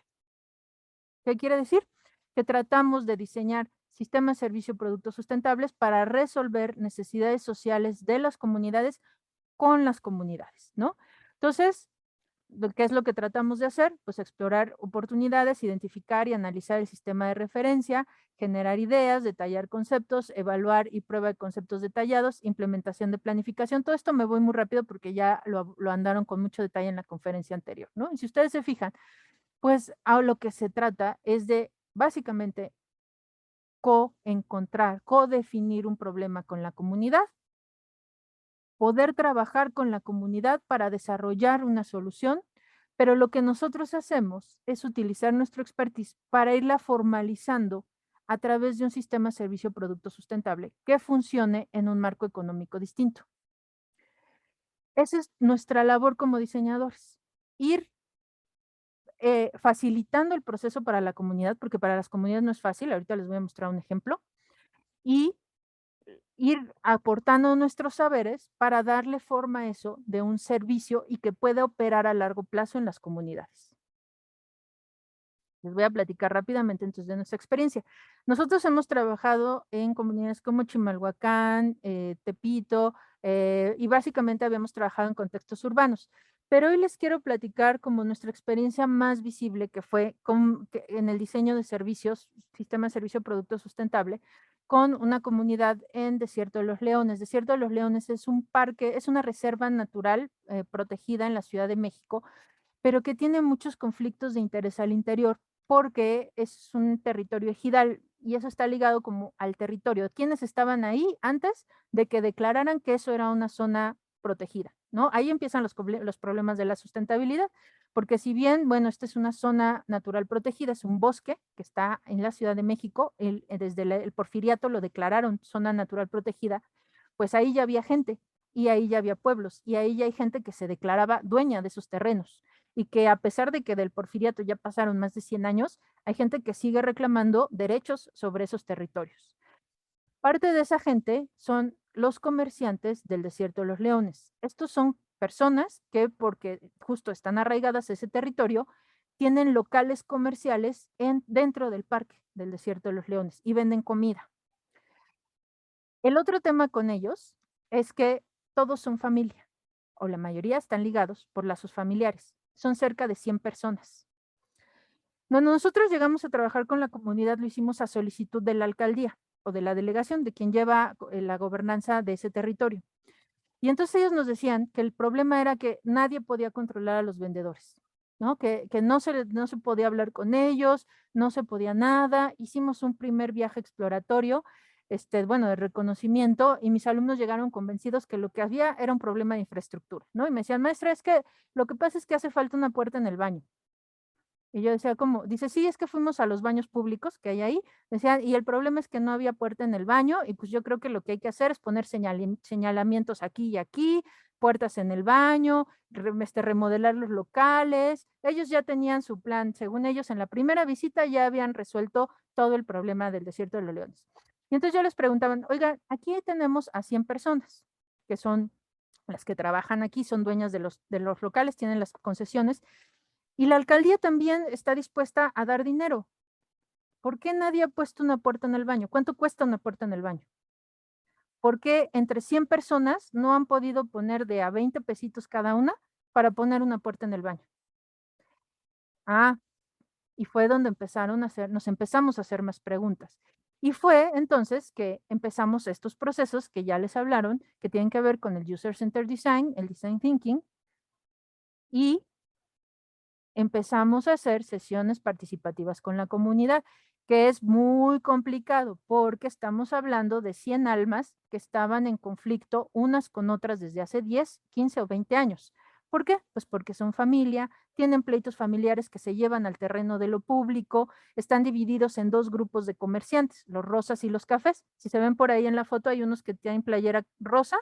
[SPEAKER 2] ¿Qué quiere decir? Que tratamos de diseñar sistemas, servicio, productos sustentables para resolver necesidades sociales de las comunidades con las comunidades, ¿no? Entonces, ¿qué es lo que tratamos de hacer? Pues explorar oportunidades, identificar y analizar el sistema de referencia, generar ideas, detallar conceptos, evaluar y prueba de conceptos detallados, implementación de planificación. Todo esto me voy muy rápido porque ya lo andaron con mucho detalle en la conferencia anterior, ¿no? Y si ustedes se fijan, pues a lo que se trata es de básicamente codefinir un problema con la comunidad, poder trabajar con la comunidad para desarrollar una solución, pero lo que nosotros hacemos es utilizar nuestro expertise para irla formalizando a través de un sistema servicio-producto sustentable que funcione en un marco económico distinto. Esa es nuestra labor como diseñadores, ir facilitando el proceso para la comunidad, porque para las comunidades no es fácil, ahorita les voy a mostrar un ejemplo, y ir aportando nuestros saberes para darle forma a eso de un servicio y que pueda operar a largo plazo en las comunidades. Les voy a platicar rápidamente entonces de nuestra experiencia. Nosotros hemos trabajado en comunidades como Chimalhuacán, Tepito, y básicamente habíamos trabajado en contextos urbanos. Pero hoy les quiero platicar como nuestra experiencia más visible, que fue en el diseño de servicios, sistema de servicio producto sustentable, con una comunidad en Desierto de los Leones. Desierto de los Leones es un parque, es una reserva natural protegida en la Ciudad de México, pero que tiene muchos conflictos de interés al interior, porque es un territorio ejidal y eso está ligado como al territorio. ¿Quiénes estaban ahí antes de que declararan que eso era una zona protegida? ¿No? Ahí empiezan los problemas de la sustentabilidad, porque si bien, bueno, esta es una zona natural protegida, es un bosque que está en la Ciudad de México, desde el Porfiriato lo declararon zona natural protegida, pues ahí ya había gente y ahí ya había pueblos y ahí ya hay gente que se declaraba dueña de esos terrenos y que a pesar de que del Porfiriato ya pasaron más de 100 años, hay gente que sigue reclamando derechos sobre esos territorios. Parte de esa gente son los comerciantes del Desierto de los Leones. Estos son personas que, porque justo están arraigadas a ese territorio, tienen locales comerciales dentro del parque del Desierto de los Leones y venden comida. El otro tema con ellos es que todos son familia, o la mayoría están ligados por lazos familiares. Son cerca de 100 personas. Cuando nosotros llegamos a trabajar con la comunidad, lo hicimos a solicitud de la alcaldía o de la delegación, de quien lleva la gobernanza de ese territorio. Y entonces ellos nos decían que el problema era que nadie podía controlar a los vendedores, ¿no? Que no se podía hablar con ellos, no se podía nada. Hicimos un primer viaje exploratorio, bueno, de reconocimiento, y mis alumnos llegaron convencidos que lo que había era un problema de infraestructura, ¿no? Y me decían, maestra, es que lo que pasa es que hace falta una puerta en el baño. Y yo decía, ¿cómo? Dice, sí, es que fuimos a los baños públicos que hay ahí. Decía, y el problema es que no había puerta en el baño, y pues yo creo que lo que hay que hacer es poner señalamientos aquí y aquí, puertas en el baño, remodelar los locales. Ellos ya tenían su plan, según ellos, en la primera visita ya habían resuelto todo el problema del Desierto de los Leones. Y entonces yo les preguntaban, oiga, aquí tenemos a 100 personas, que son las que trabajan aquí, son dueñas de los locales, tienen las concesiones, y la alcaldía también está dispuesta a dar dinero. ¿Por qué nadie ha puesto una puerta en el baño? ¿Cuánto cuesta una puerta en el baño? ¿Por qué entre 100 personas no han podido poner de a 20 pesitos cada una para poner una puerta en el baño? Ah, y fue donde nos empezamos a hacer más preguntas. Y fue entonces que empezamos estos procesos que ya les hablaron, que tienen que ver con el User Centered Design, el Design Thinking, y empezamos a hacer sesiones participativas con la comunidad, que es muy complicado porque estamos hablando de 100 almas que estaban en conflicto unas con otras desde hace 10, 15 o 20 años. ¿Por qué? Pues porque son familia, tienen pleitos familiares que se llevan al terreno de lo público, están divididos en dos grupos de comerciantes, los rosas y los cafés. Si se ven por ahí en la foto, hay unos que tienen playera rosa,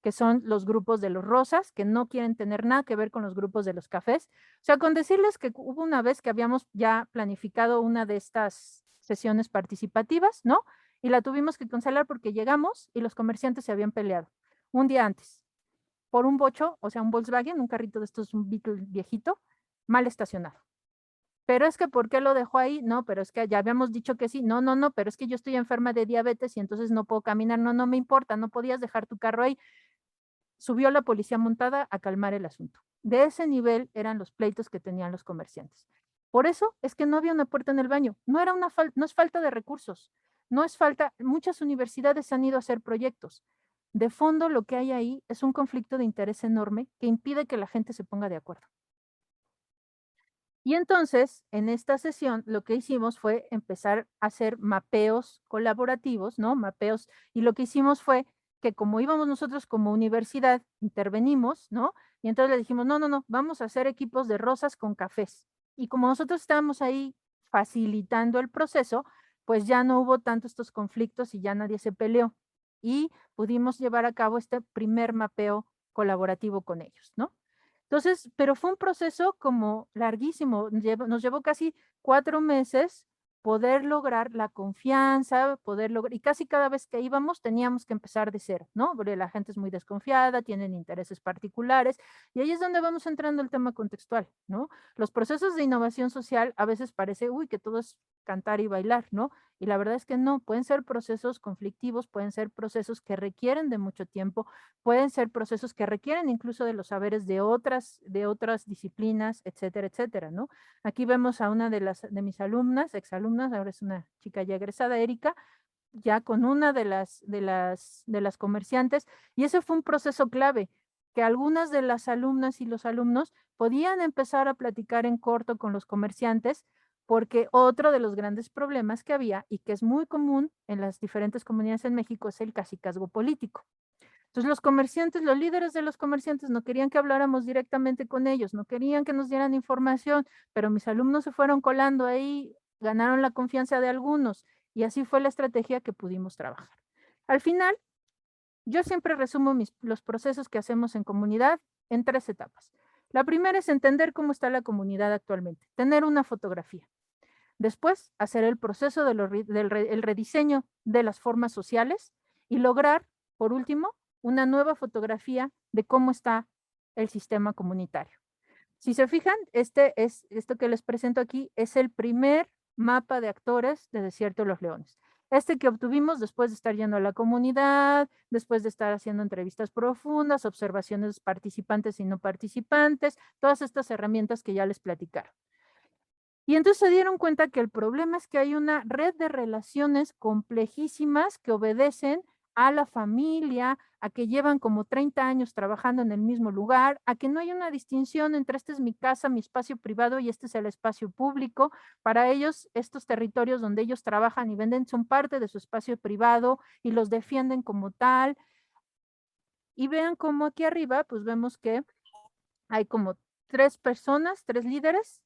[SPEAKER 2] que son los grupos de los rosas, que no quieren tener nada que ver con los grupos de los cafés. O sea, con decirles que hubo una vez que habíamos ya planificado una de estas sesiones participativas, ¿no? Y la tuvimos que cancelar porque llegamos y los comerciantes se habían peleado un día antes por un bocho, o sea, un Volkswagen, un carrito de estos, un Beetle viejito, mal estacionado. Pero es que, ¿por qué lo dejó ahí? No, pero es que ya habíamos dicho que sí. No, no, no, pero es que yo estoy enferma de diabetes y entonces no puedo caminar. No, no me importa, no podías dejar tu carro ahí. Subió la policía montada a calmar el asunto. De ese nivel eran los pleitos que tenían los comerciantes. Por eso es que no había una puerta en el baño. No era no es falta de recursos, no es falta, muchas universidades han ido a hacer proyectos. De fondo lo que hay ahí es un conflicto de interés enorme que impide que la gente se ponga de acuerdo. Y entonces, en esta sesión, lo que hicimos fue empezar a hacer mapeos colaborativos, ¿no? Mapeos, y lo que hicimos fue que como íbamos nosotros como universidad, intervenimos, ¿no? Y entonces le dijimos, no, no, no, vamos a hacer equipos de rosas con cafés. Y como nosotros estábamos ahí facilitando el proceso, pues ya no hubo tanto estos conflictos y ya nadie se peleó. Y pudimos llevar a cabo este primer mapeo colaborativo con ellos, ¿no? Entonces, pero fue un proceso como larguísimo, nos llevó casi 4 meses poder lograr la confianza, poder lograr, y casi cada vez que íbamos teníamos que empezar de cero, ¿no? Porque la gente es muy desconfiada, tienen intereses particulares, y ahí es donde vamos entrando el tema contextual, ¿no? Los procesos de innovación social a veces parece, uy, que todo es cantar y bailar, ¿no? Y la verdad es que no, pueden ser procesos conflictivos, pueden ser procesos que requieren de mucho tiempo, pueden ser procesos que requieren incluso de los saberes de otras disciplinas, etcétera, etcétera, ¿no? Aquí vemos a una de mis alumnas, exalumnas, ahora es una chica ya egresada, Erika, ya con una de las comerciantes, y ese fue un proceso clave, que algunas de las alumnas y los alumnos podían empezar a platicar en corto con los comerciantes, porque otro de los grandes problemas que había y que es muy común en las diferentes comunidades en México es el cacicazgo político. Entonces los comerciantes, los líderes de los comerciantes no querían que habláramos directamente con ellos, no querían que nos dieran información, pero mis alumnos se fueron colando ahí, ganaron la confianza de algunos y así fue la estrategia que pudimos trabajar. Al final, yo siempre resumo los procesos que hacemos en comunidad en 3 etapas. La primera es entender cómo está la comunidad actualmente, tener una fotografía. Después, hacer el proceso el rediseño de las formas sociales y lograr, por último, una nueva fotografía de cómo está el sistema comunitario. Si se fijan, esto que les presento aquí es el primer mapa de actores de Desierto de los Leones. Este que obtuvimos después de estar yendo a la comunidad, después de estar haciendo entrevistas profundas, observaciones participantes y no participantes, todas estas herramientas que ya les platicaron. Y entonces se dieron cuenta que el problema es que hay una red de relaciones complejísimas que obedecen a la familia, a que llevan como 30 años trabajando en el mismo lugar, a que no hay una distinción entre este es mi casa, mi espacio privado y este es el espacio público. Para ellos, estos territorios donde ellos trabajan y venden son parte de su espacio privado y los defienden como tal. Y vean cómo aquí arriba, pues vemos que hay como 3 personas, 3 líderes,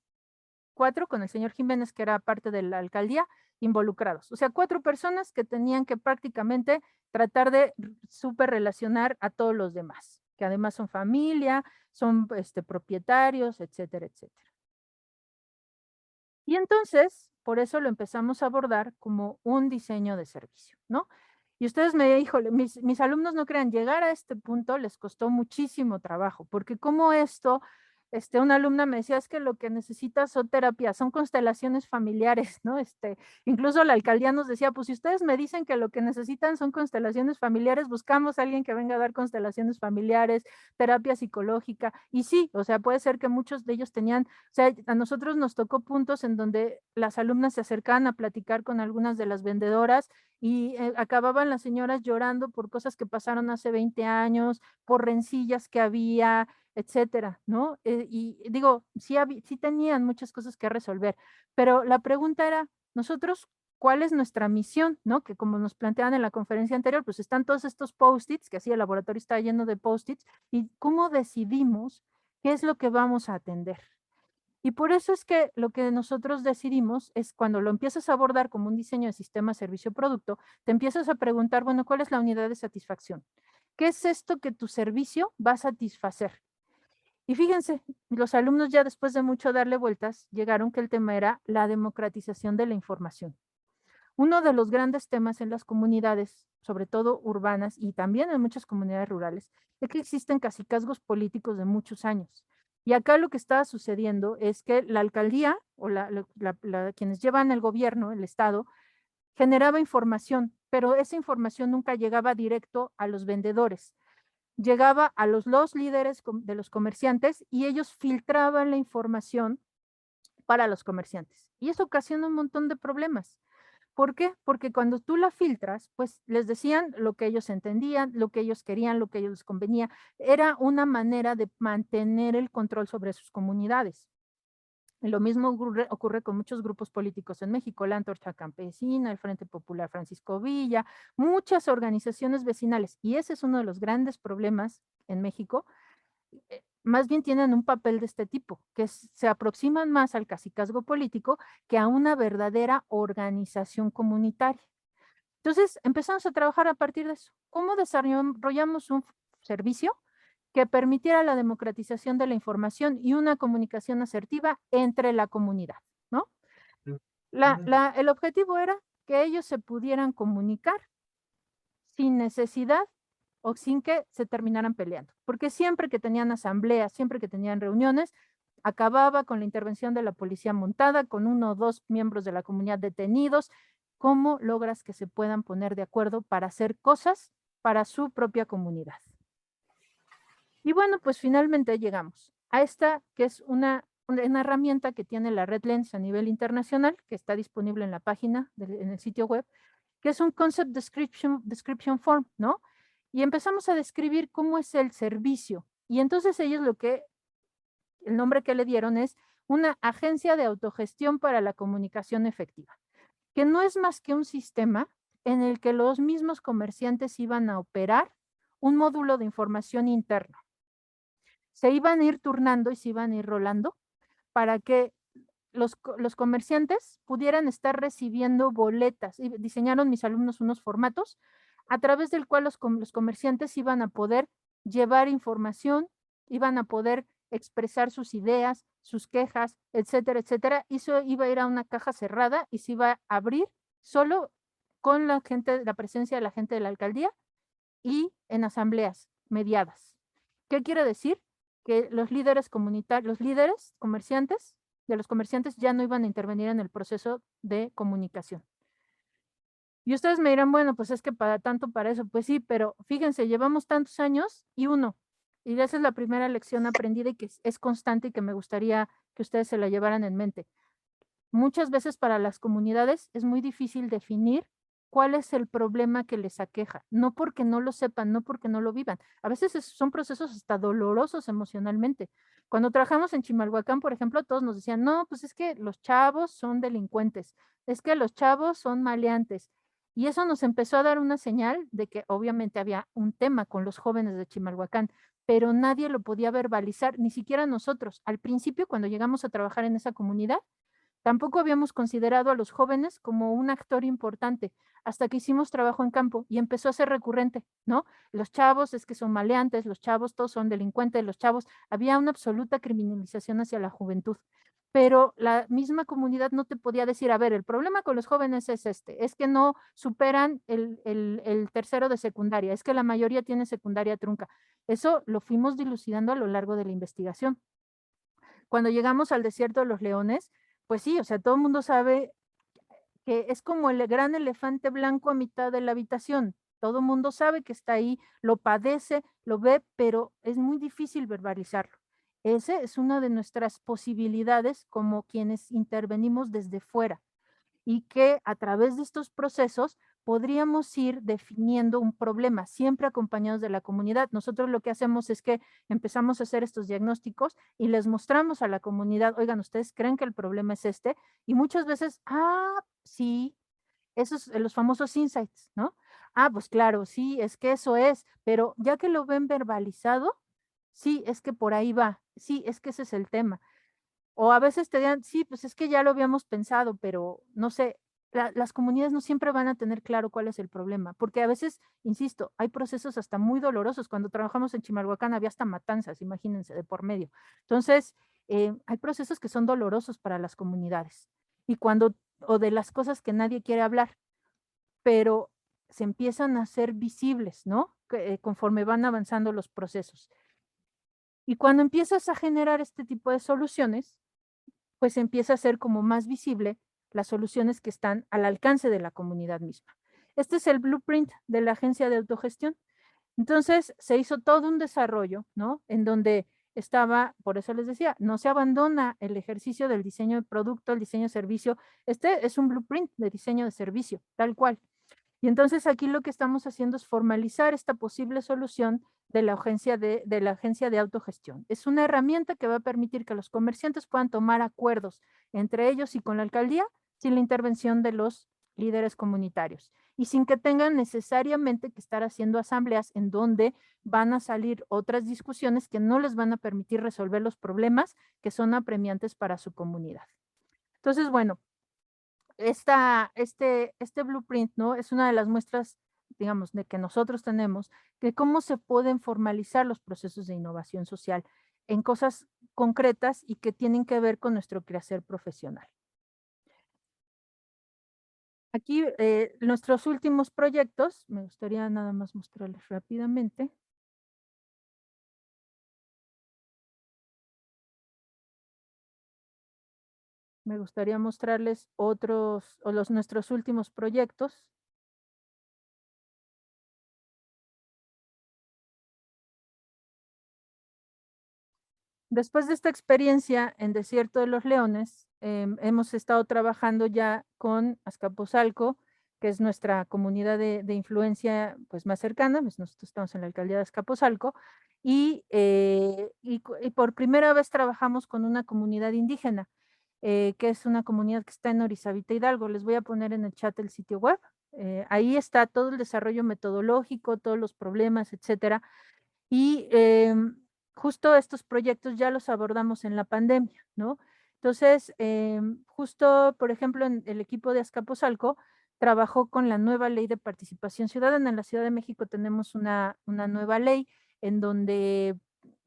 [SPEAKER 2] 4 con el señor Jiménez, que era parte de la alcaldía, involucrados. O sea, 4 personas que tenían que prácticamente tratar de súper relacionar a todos los demás, que además son familia, son propietarios, etcétera, etcétera. Y entonces, por eso lo empezamos a abordar como un diseño de servicio, ¿no? Y ustedes híjole, mis alumnos no crean, llegar a este punto les costó muchísimo trabajo, porque como esto, una alumna me decía, es que lo que necesitas son terapias, son constelaciones familiares, ¿no? Incluso la alcaldía nos decía, pues si ustedes me dicen que lo que necesitan son constelaciones familiares, buscamos a alguien que venga a dar constelaciones familiares, terapia psicológica, y sí, o sea, puede ser que muchos de ellos tenían, o sea, a nosotros nos tocó puntos en donde las alumnas se acercaban a platicar con algunas de las vendedoras y acababan las señoras llorando por cosas que pasaron hace 20 años, por rencillas que había, etcétera, ¿no? Y digo, sí tenían muchas cosas que resolver, pero la pregunta era, nosotros, ¿cuál es nuestra misión? ¿No? Que como nos planteaban en la conferencia anterior, pues están todos estos post-its, que así el laboratorio está lleno de post-its, y ¿cómo decidimos qué es lo que vamos a atender? Y por eso es que lo que nosotros decidimos es cuando lo empiezas a abordar como un diseño de sistema, servicio, producto, te empiezas a preguntar, bueno, ¿cuál es la unidad de satisfacción? ¿Qué es esto que tu servicio va a satisfacer? Y fíjense, los alumnos ya después de mucho darle vueltas, llegaron que el tema era la democratización de la información. Uno de los grandes temas en las comunidades, sobre todo urbanas y también en muchas comunidades rurales, es que existen cacicazgos políticos de muchos años. Y acá lo que estaba sucediendo es que la alcaldía o quienes llevan el gobierno, el Estado, generaba información, pero esa información nunca llegaba directo a los vendedores. Llegaba a los líderes de los comerciantes y ellos filtraban la información para los comerciantes. Y eso ocasiona un montón de problemas. ¿Por qué? Porque cuando tú la filtras, pues les decían lo que ellos entendían, lo que ellos querían, lo que ellos les convenía. Era una manera de mantener el control sobre sus comunidades. Y lo mismo ocurre con muchos grupos políticos en México, la Antorcha Campesina, el Frente Popular Francisco Villa, muchas organizaciones vecinales. Y ese es uno de los grandes problemas en México. Más bien tienen un papel de este tipo, que se aproximan más al cacicazgo político que a una verdadera organización comunitaria. Entonces, empezamos a trabajar a partir de eso. ¿Cómo desarrollamos un servicio que permitiera la democratización de la información y una comunicación asertiva entre la comunidad, ¿no? El objetivo era que ellos se pudieran comunicar sin necesidad o sin que se terminaran peleando, porque siempre que tenían asambleas, siempre que tenían reuniones, acababa con la intervención de la policía montada, con 1 o 2 miembros de la comunidad detenidos. ¿Cómo logras que se puedan poner de acuerdo para hacer cosas para su propia comunidad? Y bueno, pues finalmente llegamos a esta que es una herramienta que tiene la Red Lens a nivel internacional, que está disponible en la página, en el sitio web, que es un Concept Description Form, ¿no? Y empezamos a describir cómo es el servicio. Y entonces ellos el nombre que le dieron es una agencia de autogestión para la comunicación efectiva, que no es más que un sistema en el que los mismos comerciantes iban a operar un módulo de información interno. Se iban a ir turnando y se iban a ir rolando para que los comerciantes pudieran estar recibiendo boletas. Y diseñaron mis alumnos unos formatos a través del cual los comerciantes iban a poder llevar información, iban a poder expresar sus ideas, sus quejas, etcétera, etcétera. Y eso iba a ir a una caja cerrada y se iba a abrir solo con la presencia de la gente de la alcaldía y en asambleas mediadas. ¿Qué quiere decir? que los líderes comunitarios, los líderes comerciantes, de los comerciantes ya no iban a intervenir en el proceso de comunicación. Y ustedes me dirán, bueno, pues es que para tanto para eso, pues sí, pero fíjense, llevamos tantos años y esa es la primera lección aprendida y que es constante y que me gustaría que ustedes se la llevaran en mente. Muchas veces para las comunidades es muy difícil definir cuál es el problema que les aqueja, no porque no lo sepan, no porque no lo vivan. A veces son procesos hasta dolorosos emocionalmente. Cuando trabajamos en Chimalhuacán, por ejemplo, todos nos decían, no, pues es que los chavos son delincuentes, es que los chavos son maleantes. Y eso nos empezó a dar una señal de que obviamente había un tema con los jóvenes de Chimalhuacán, pero nadie lo podía verbalizar, ni siquiera nosotros. Al principio, cuando llegamos a trabajar en esa comunidad, tampoco habíamos considerado a los jóvenes como un actor importante hasta que hicimos trabajo en campo y empezó a ser recurrente, ¿no? Los chavos es que son maleantes, los chavos todos son delincuentes, los chavos, había una absoluta criminalización hacia la juventud. Pero la misma comunidad no te podía decir, a ver, el problema con los jóvenes es este, es que no superan el tercero de secundaria, es que la mayoría tiene secundaria trunca. Eso lo fuimos dilucidando a lo largo de la investigación. Cuando llegamos al desierto de los leones, pues sí, o sea, todo el mundo sabe que es como el gran elefante blanco a mitad de la habitación. Todo el mundo sabe que está ahí, lo padece, lo ve, pero es muy difícil verbalizarlo. Esa es una de nuestras posibilidades como quienes intervenimos desde fuera y que a través de estos procesos podríamos ir definiendo un problema, siempre acompañados de la comunidad. Nosotros lo que hacemos es que empezamos a hacer estos diagnósticos y les mostramos a la comunidad, oigan, ¿ustedes creen que el problema es este? Y muchas veces, sí, esos los famosos insights, ¿no? Pues claro, sí, es que eso es, pero ya que lo ven verbalizado, sí, es que por ahí va, sí, es que ese es el tema. O a veces te dirán, sí, pues es que ya lo habíamos pensado, pero no sé, las comunidades no siempre van a tener claro cuál es el problema, porque a veces, insisto, hay procesos hasta muy dolorosos. Cuando trabajamos en Chimalhuacán había hasta matanzas, imagínense, de por medio. Entonces, hay procesos que son dolorosos para las comunidades y o de las cosas que nadie quiere hablar, pero se empiezan a hacer visibles, ¿no? Conforme van avanzando los procesos. Y cuando empiezas a generar este tipo de soluciones, pues empieza a ser como más visible las soluciones que están al alcance de la comunidad misma. Este es el blueprint de la agencia de autogestión. Entonces se hizo todo un desarrollo, ¿no? En donde estaba, por eso les decía, no se abandona el ejercicio del diseño de producto, el diseño de servicio. Este es un blueprint de diseño de servicio, tal cual. Y entonces aquí lo que estamos haciendo es formalizar esta posible solución de la agencia de autogestión. Es una herramienta que va a permitir que los comerciantes puedan tomar acuerdos entre ellos y con la alcaldía sin la intervención de los líderes comunitarios y sin que tengan necesariamente que estar haciendo asambleas en donde van a salir otras discusiones que no les van a permitir resolver los problemas que son apremiantes para su comunidad. Entonces, bueno, este blueprint, ¿no? Es una de las muestras, digamos, de que nosotros tenemos, de cómo se pueden formalizar los procesos de innovación social en cosas concretas y que tienen que ver con nuestro quehacer profesional. Aquí, nuestros últimos proyectos, me gustaría nada más mostrarles rápidamente. Me gustaría mostrarles nuestros últimos proyectos. Después de esta experiencia en Desierto de los Leones, hemos estado trabajando ya con Azcapotzalco, que es nuestra comunidad de influencia pues, más cercana. Pues nosotros estamos en la alcaldía de Azcapotzalco y por primera vez trabajamos con una comunidad indígena, que es una comunidad que está en Orizabita, Hidalgo. Les voy a poner en el chat el sitio web. Ahí está todo el desarrollo metodológico, todos los problemas, etcétera. Y justo estos proyectos ya los abordamos en la pandemia, ¿no? Entonces, justo, por ejemplo, en el equipo de Azcapotzalco trabajó con la nueva ley de participación ciudadana. En la Ciudad de México tenemos una nueva ley en donde,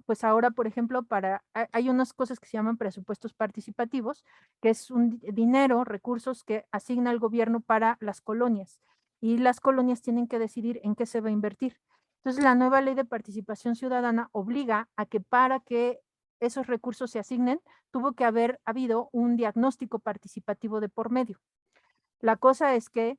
[SPEAKER 2] pues ahora, por ejemplo, hay unas cosas que se llaman presupuestos participativos, que es un dinero, recursos que asigna el gobierno para las colonias. Y las colonias tienen que decidir en qué se va a invertir. Entonces, la nueva ley de participación ciudadana obliga a que para que esos recursos se asignen, tuvo que haber habido un diagnóstico participativo de por medio. La cosa es que,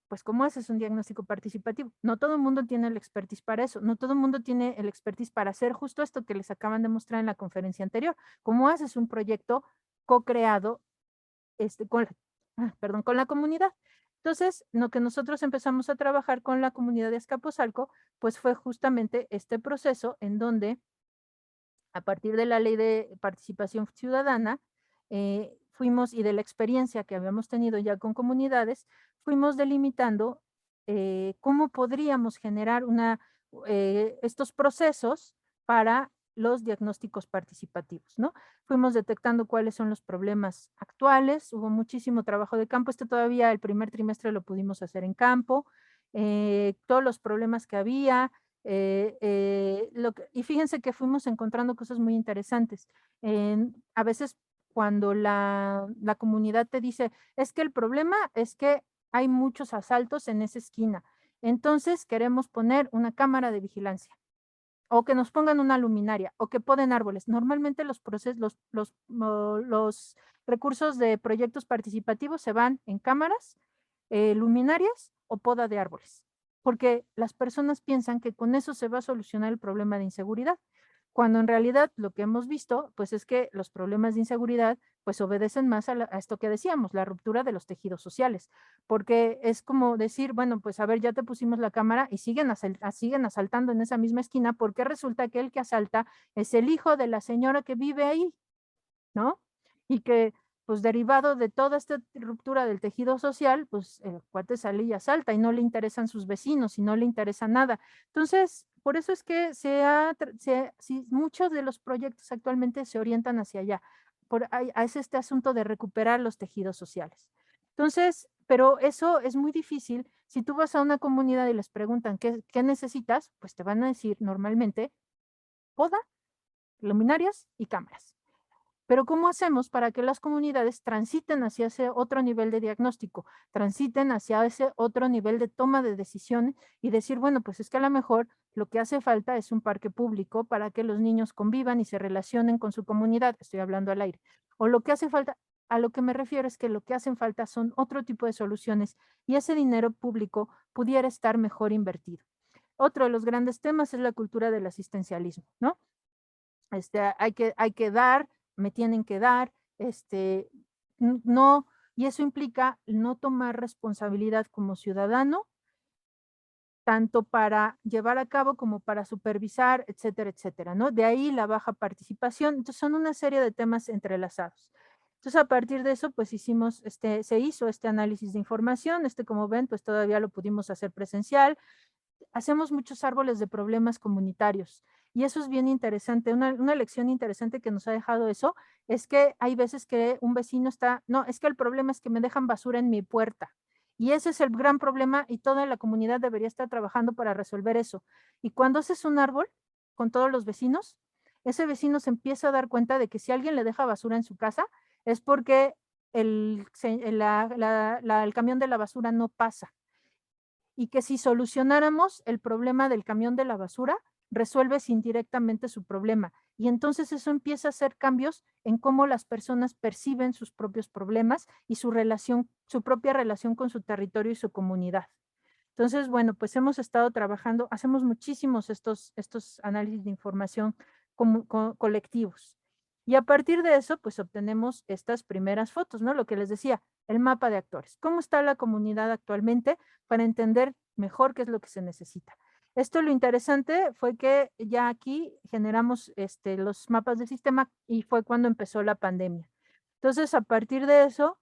[SPEAKER 2] pues, ¿cómo haces un diagnóstico participativo? No todo el mundo tiene el expertise para eso, no todo el mundo tiene el expertise para hacer justo esto que les acaban de mostrar en la conferencia anterior. ¿Cómo haces un proyecto co-creado con la comunidad? Entonces, lo que nosotros empezamos a trabajar con la comunidad de Azcapotzalco, pues fue justamente este proceso en donde, a partir de la ley de participación ciudadana, fuimos, y de la experiencia que habíamos tenido ya con comunidades, fuimos delimitando cómo podríamos generar estos procesos para los diagnósticos participativos, ¿no? Fuimos detectando cuáles son los problemas actuales, hubo muchísimo trabajo de campo, todavía el primer trimestre lo pudimos hacer en campo, todos los problemas que había, y fíjense que fuimos encontrando cosas muy interesantes. A veces cuando la comunidad te dice, es que el problema es que hay muchos asaltos en esa esquina, entonces queremos poner una cámara de vigilancia, o que nos pongan una luminaria, o que poden árboles. Normalmente los recursos de proyectos participativos se van en cámaras, luminarias o poda de árboles, porque las personas piensan que con eso se va a solucionar el problema de inseguridad, cuando en realidad lo que hemos visto, pues es que los problemas de inseguridad, pues obedecen más a esto que decíamos, la ruptura de los tejidos sociales, porque es como decir, bueno, pues a ver, ya te pusimos la cámara y siguen asaltando en esa misma esquina, porque resulta que el que asalta es el hijo de la señora que vive ahí, ¿no? Y que, pues derivado de toda esta ruptura del tejido social, pues el cuate sale y asalta y no le interesan sus vecinos y no le interesa nada. Entonces, por eso es que sí, muchos de los proyectos actualmente se orientan hacia allá. Es este asunto de recuperar los tejidos sociales. Entonces, pero eso es muy difícil. Si tú vas a una comunidad y les preguntan qué necesitas, pues te van a decir normalmente poda, luminarias y cámaras. Pero ¿cómo hacemos para que las comunidades transiten hacia ese otro nivel de diagnóstico, transiten hacia ese otro nivel de toma de decisiones y decir, bueno, pues es que a lo mejor lo que hace falta es un parque público para que los niños convivan y se relacionen con su comunidad? Estoy hablando al aire. O lo que hace falta, a lo que me refiero es que lo que hacen falta son otro tipo de soluciones y ese dinero público pudiera estar mejor invertido. Otro de los grandes temas es la cultura del asistencialismo, ¿no? Hay que dar, me tienen que dar, no, y eso implica no tomar responsabilidad como ciudadano, tanto para llevar a cabo como para supervisar, etcétera, etcétera, ¿no? De ahí la baja participación. Entonces, son una serie de temas entrelazados. Entonces, a partir de eso, pues se hizo este análisis de información, como ven, pues todavía lo pudimos hacer presencial. Hacemos muchos árboles de problemas comunitarios y eso es bien interesante. Una lección interesante que nos ha dejado eso es que hay veces que un vecino no, es que el problema es que me dejan basura en mi puerta y ese es el gran problema y toda la comunidad debería estar trabajando para resolver eso. Y cuando haces un árbol con todos los vecinos, ese vecino se empieza a dar cuenta de que si alguien le deja basura en su casa es porque el camión de la basura no pasa, y que si solucionáramos el problema del camión de la basura, resuelves indirectamente su problema. Y entonces eso empieza a hacer cambios en cómo las personas perciben sus propios problemas y su propia relación con su territorio y su comunidad. Entonces, bueno, pues hemos estado trabajando, hacemos muchísimos estos análisis de información colectivos. Y a partir de eso, pues obtenemos estas primeras fotos, ¿no? Lo que les decía, el mapa de actores. ¿Cómo está la comunidad actualmente para entender mejor qué es lo que se necesita? Lo interesante fue que ya aquí generamos los mapas del sistema y fue cuando empezó la pandemia. Entonces, a partir de eso,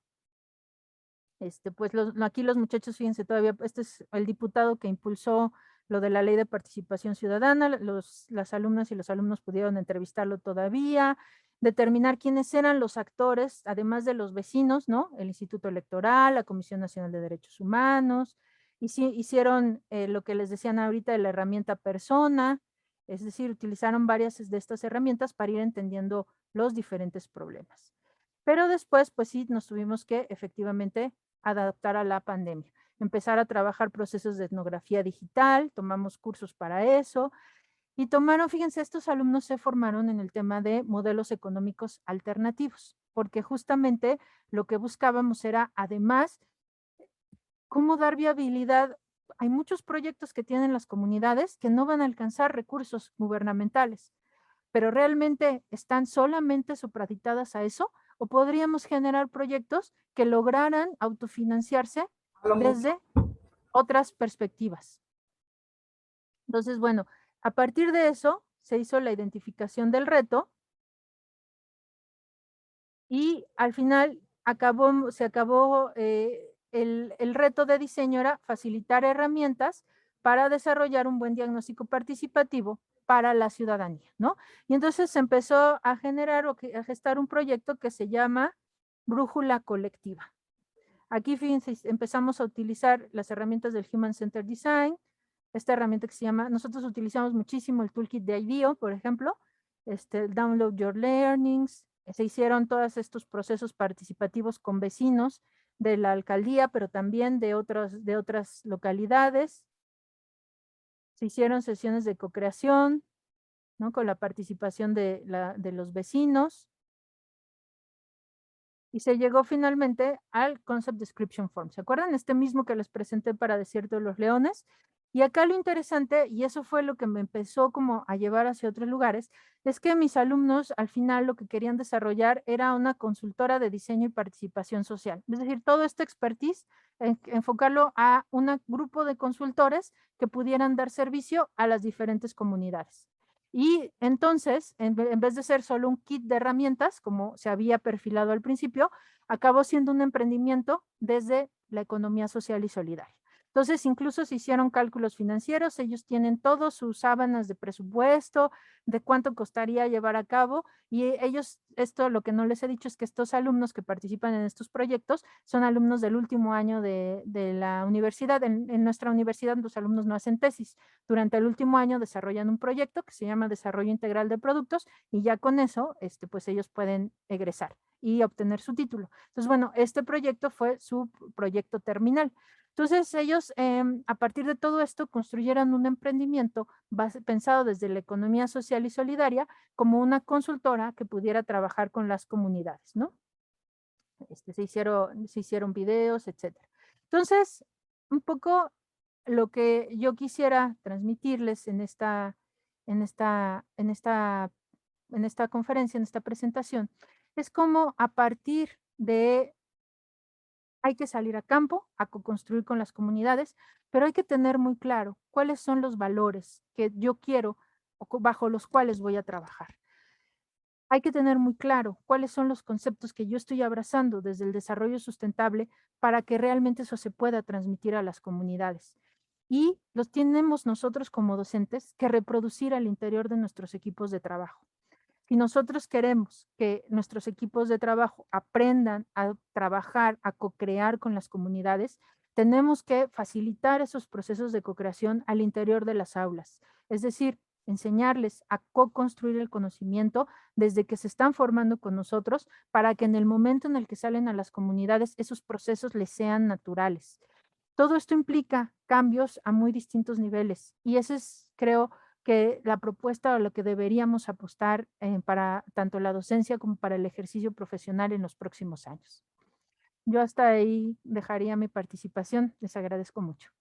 [SPEAKER 2] pues aquí los muchachos, fíjense todavía, este es el diputado que impulsó lo de la ley de participación ciudadana, las alumnas y los alumnos pudieron entrevistarlo todavía, determinar quiénes eran los actores, además de los vecinos, ¿no? El Instituto Electoral, la Comisión Nacional de Derechos Humanos, y sí, hicieron lo que les decían ahorita de la herramienta persona, es decir, utilizaron varias de estas herramientas para ir entendiendo los diferentes problemas. Pero después, pues sí, nos tuvimos que efectivamente adaptar a la pandemia. empezar a trabajar procesos de etnografía digital, tomamos cursos para eso, y tomaron, fíjense, estos alumnos se formaron en el tema de modelos económicos alternativos, porque justamente lo que buscábamos era, además, cómo dar viabilidad. Hay muchos proyectos que tienen las comunidades que no van a alcanzar recursos gubernamentales, pero realmente están solamente supraditadas a eso, o podríamos generar proyectos que lograran autofinanciarse desde otras perspectivas. Entonces, bueno, a partir de eso se hizo la identificación del reto y al final se acabó el reto de diseño era facilitar herramientas para desarrollar un buen diagnóstico participativo para la ciudadanía, ¿no? Y entonces se empezó a generar o a gestar un proyecto que se llama Brújula Colectiva. Aquí, fíjense, empezamos a utilizar las herramientas del Human Centered Design, esta herramienta que se llama, nosotros utilizamos muchísimo el toolkit de IDEO, por ejemplo, Download Your Learnings, se hicieron todos estos procesos participativos con vecinos de la alcaldía, pero también de otras localidades. Se hicieron sesiones de co-creación, ¿no? Con la participación de los vecinos. Y se llegó finalmente al Concept Description Form. ¿Se acuerdan? Este mismo que les presenté para Desierto de los Leones. Y acá lo interesante, y eso fue lo que me empezó como a llevar hacia otros lugares, es que mis alumnos al final lo que querían desarrollar era una consultora de diseño y participación social. Es decir, todo este expertise, enfocarlo a un grupo de consultores que pudieran dar servicio a las diferentes comunidades. Y entonces, en vez de ser solo un kit de herramientas, como se había perfilado al principio, acabó siendo un emprendimiento desde la economía social y solidaria. Entonces, incluso se hicieron cálculos financieros, ellos tienen todos sus sábanas de presupuesto, de cuánto costaría llevar a cabo, y ellos, esto lo que no les he dicho es que estos alumnos que participan en estos proyectos son alumnos del último año de la universidad. En nuestra universidad los alumnos no hacen tesis. Durante el último año desarrollan un proyecto que se llama Desarrollo Integral de Productos, y ya con eso, pues ellos pueden egresar y obtener su título. Entonces, bueno, este proyecto fue su proyecto terminal. Entonces ellos, a partir de todo esto, construyeron un emprendimiento pensado desde la economía social y solidaria como una consultora que pudiera trabajar con las comunidades, ¿no? Se hicieron videos, etcétera. Entonces, un poco lo que yo quisiera transmitirles en esta conferencia, en esta presentación, es cómo a partir de hay que salir a campo, a co-construir con las comunidades, pero hay que tener muy claro cuáles son los valores que yo quiero o bajo los cuales voy a trabajar. Hay que tener muy claro cuáles son los conceptos que yo estoy abrazando desde el desarrollo sustentable para que realmente eso se pueda transmitir a las comunidades. Y los tenemos nosotros como docentes que reproducir al interior de nuestros equipos de trabajo. Si nosotros queremos que nuestros equipos de trabajo aprendan a trabajar, a co-crear con las comunidades, tenemos que facilitar esos procesos de co-creación al interior de las aulas. Es decir, enseñarles a co-construir el conocimiento desde que se están formando con nosotros para que en el momento en el que salen a las comunidades esos procesos les sean naturales. Todo esto implica cambios a muy distintos niveles y ese es, creo, que la propuesta o lo que deberíamos apostar para tanto la docencia como para el ejercicio profesional en los próximos años. Yo hasta ahí dejaría mi participación. Les agradezco mucho.